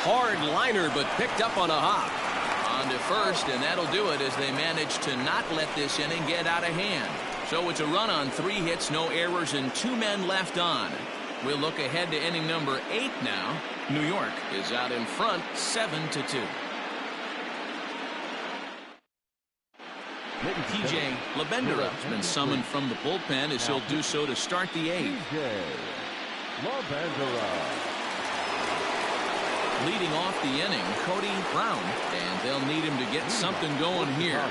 Hard liner, but picked up on a hop. On to first, and that'll do it as they manage to not let this inning get out of hand. So it's a run on 3 hits, no errors, and 2 men left on. We'll look ahead to inning number 8 now. New York is out in front, 7-2. TJ LaBendera has been summoned from the bullpen as he'll do so to start the 8th. Leading off the inning, Cody Brown, and they'll need him to get something going here.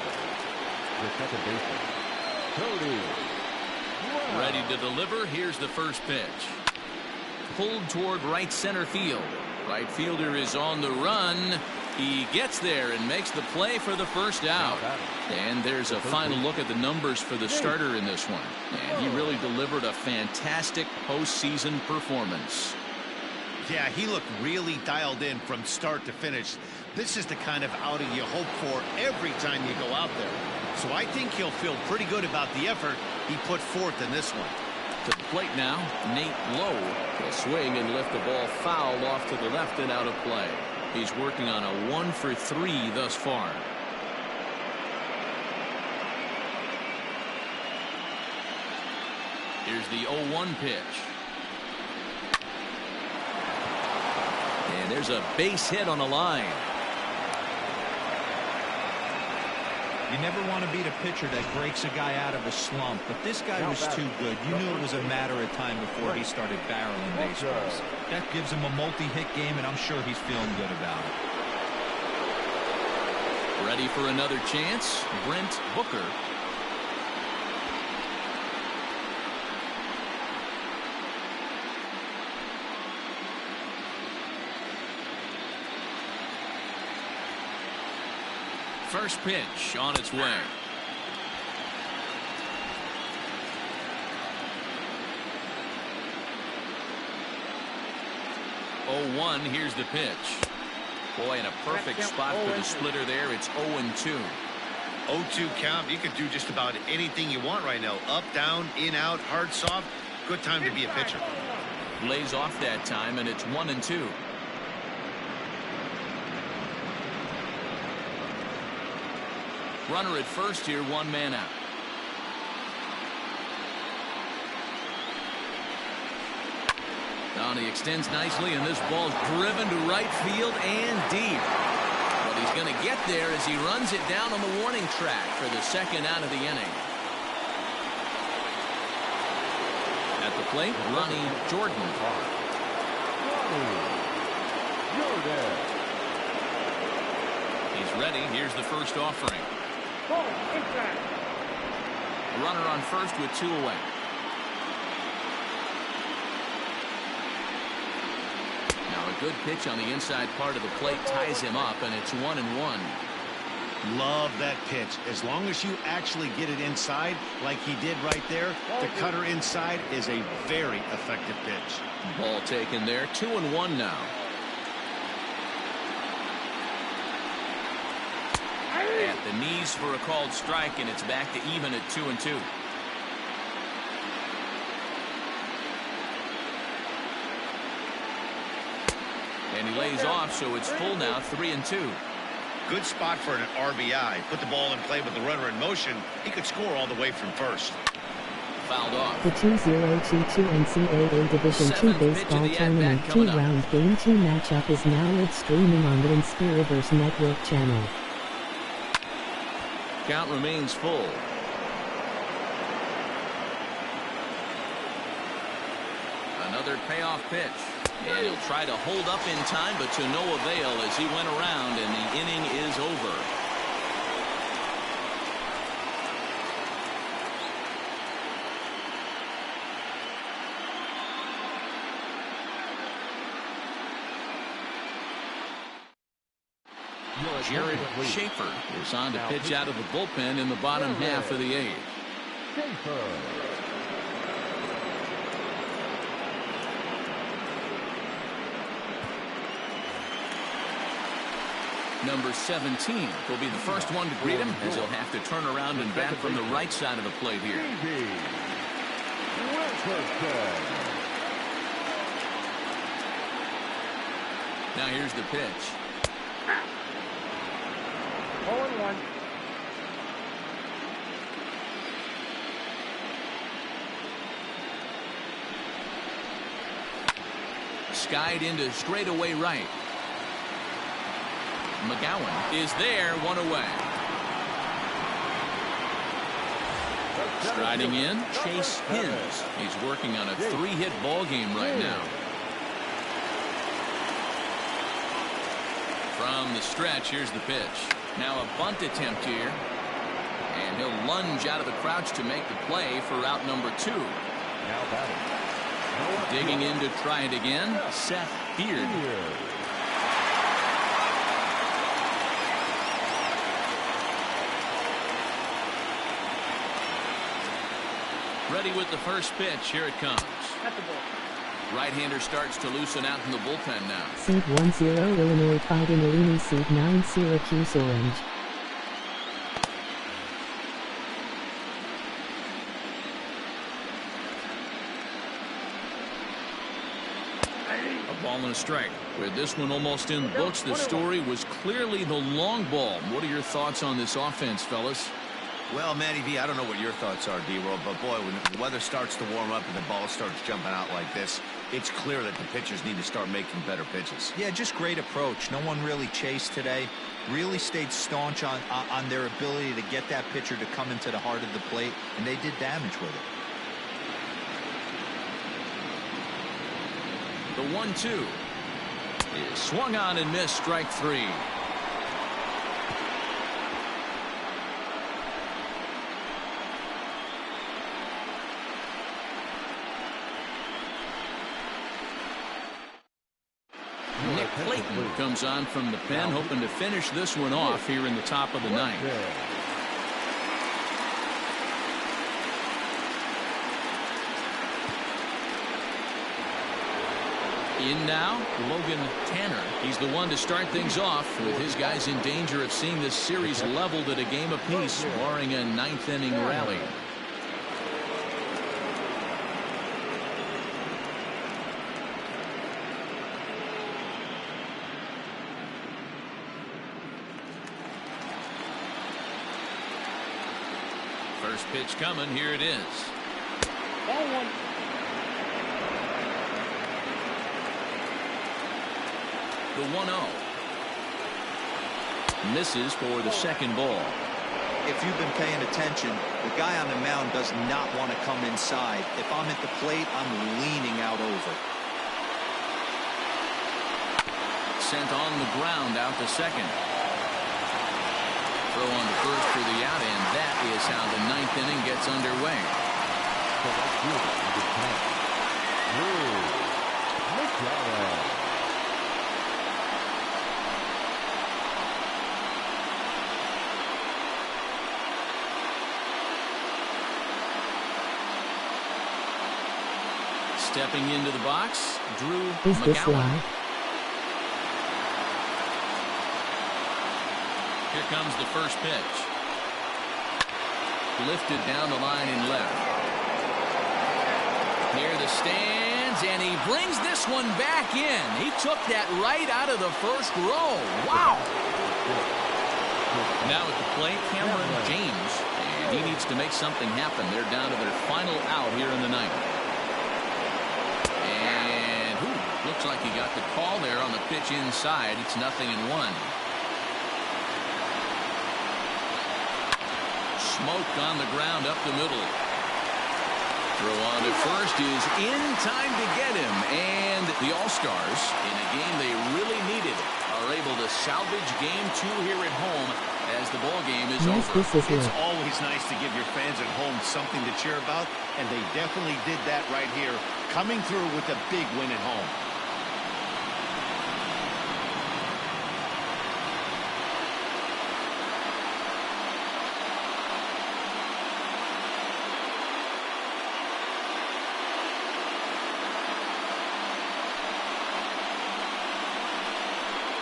Ready to deliver. Here's the first pitch. Pulled toward right center field. Right fielder is on the run, He gets there and makes the play for the first out. And there's a final look at the numbers for the starter in this one. And he really delivered a fantastic postseason performance. Yeah, he looked really dialed in from start to finish. This is the kind of outing you hope for every time you go out there. So I think he'll feel pretty good about the effort he put forth in this one. To the plate now, Nate Lowe will swing and lift the ball foul off to the left and out of play. He's working on a 1-for-3 thus far. Here's the 0-1 pitch. And there's a base hit on the line. You never want to beat a pitcher that breaks a guy out of a slump, but this guy was too good. You knew it was a matter of time before he started barreling baseballs. That gives him a multi-hit game, and I'm sure he's feeling good about it. Ready for another chance, Brent Booker. First pitch on its way. Oh, 1, here's the pitch. Boy, in a perfect spot for the splitter there. It's 0-2. 0-2 count. You can do just about anything you want right now. Up, down, in, out, hard, soft. Good time to be a pitcher. Lays off that time, and it's 1-2. Runner at first here, 1 man out. Now he extends nicely, and this ball's driven to right field and deep. But he's going to get there as he runs it down on the warning track for the second out of the inning. At the plate, Ronnie Jordan. He's ready. Here's the first offering. Runner on first with 2 away. Now a good pitch on the inside part of the plate ties him up, and it's 1-1. Love that pitch. As long as you actually get it inside like he did right there, the cutter inside is a very effective pitch. Ball taken there. 2-1 now. At the knees for a called strike, and it's back to even at 2-2. And he lays off, so it's full now, 3-2. Good spot for an RBI. Put the ball in play with the runner in motion. He could score all the way from first. Fouled off. The 2022 NCAA Division II Baseball Tournament 2-round Game 2 matchup is now live streaming on the Inspiriverse Network channel. Count remains full. Another payoff pitch. And he'll try to hold up in time, but to no avail as he went around, and the inning is over. Jared Schaefer is on to pitch out of the bullpen in the bottom half of the 8th. Number 17 will be the first one to greet him, as he'll have to turn around and bat from the right side of the plate here. Now here's the pitch. 0-1. Skied into straightaway right. McGowan is there, 1 away. Striding in, Chase Hins. He's working on a 3-hit ball game right now. From the stretch, here's the pitch. Now a bunt attempt here. And he'll lunge out of the crouch to make the play for out number 2. Digging in to try it again, Seth Beard. Ready with the first pitch. Here it comes. That's the ball. Right-hander starts to loosen out in the bullpen now. Seed 1-0 Illinois fighting ILLINI. Seed 9 Syracuse Orange. A ball and a strike. With this one almost in the books, the story was clearly the long ball. What are your thoughts on this offense, fellas? Well, Matty V, I don't know what your thoughts are, D-Roll, but boy, when the weather starts to warm up and the ball starts jumping out like this, it's clear that the pitchers need to start making better pitches. Yeah, just great approach. No one really chased today. Really stayed staunch on their ability to get that pitcher to come into the heart of the plate, and they did damage with it. The 1-2 is swung on and missed. Strike three. Nick Clayton comes on from the pen, hoping to finish this one off here in the top of the ninth. In now, Logan Tanner. He's the one to start things off, with his guys in danger of seeing this series leveled at a game apiece, barring a ninth-inning rally. First pitch coming. Here it is. Ball one. The 1-0. Misses for the second ball. If you've been paying attention, the guy on the mound does not want to come inside. If I'm at the plate, I'm leaning out over. Sent on the ground out to second. Throw on to first for the out, and that is how the ninth inning gets underway. Stepping into the box, Drew Is this McGowan. live? Here comes the first pitch. Lifted down the line in left. Near the stands, and he brings this one back in. He took that right out of the first row. Wow. Now at the plate, Cameron James, and he needs to make something happen. They're down to their final out here in the ninth. And looks like he got the call there on the pitch inside. It's 0-1. Smoke on the ground up the middle. Throw on to first is in time to get him. And the All-Stars, in a game they really needed, are able to salvage game 2 here at home as the ball game is Yes, over. this is It's it. always nice to give your fans at home something to cheer about, and they definitely did that right here, coming through with a big win at home.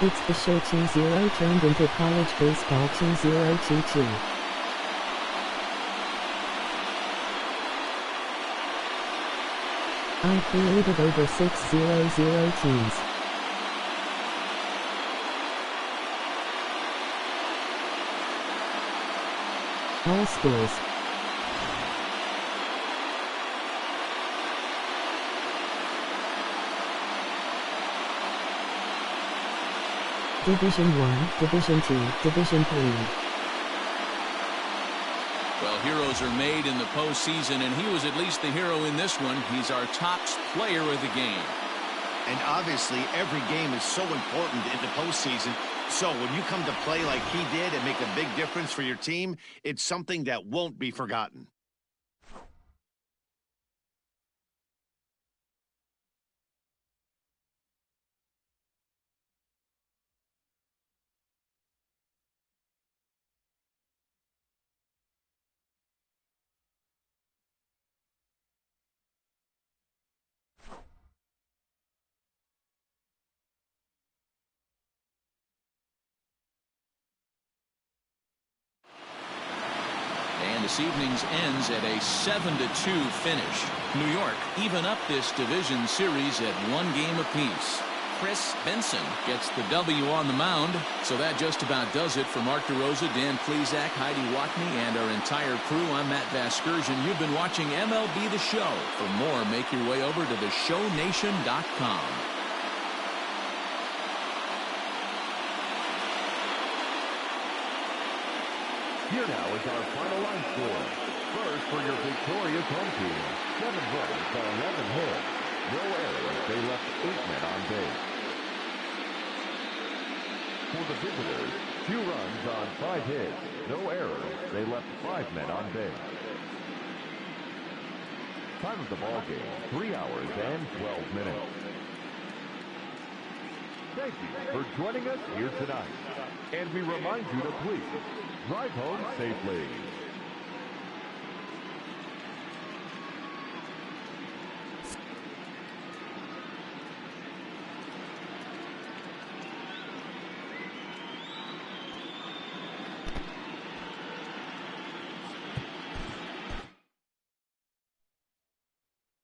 It's the show 2-0 turned into college baseball 2022. I created over 600 teams. All schools. Division 1, Division 2, Division 3. Well, heroes are made in the postseason, and he was at least the hero in this one. He's our top player of the game. And obviously, every game is so important in the postseason. So when you come to play like he did and make a big difference for your team, it's something that won't be forgotten. And this evening's ends at a 7-2 finish. New York even up this division series at 1 game apiece. Chris Benson gets the W on the mound. So that just about does it for Mark DeRosa, Dan Plesac, Heidi Watney, and our entire crew. I'm Matt Vasgersian. You've been watching MLB The Show. For more, make your way over to theshownation.com. Here now is our final line score. First for your victorious home team. 7 runs on 11 hits. No errors. They left 8 men on base. For the visitors, 2 runs on 5 hits. No errors. They left 5 men on base. Time of the ball game, 3 hours and 12 minutes. Thank you for joining us here tonight. And we remind you to please drive home safely.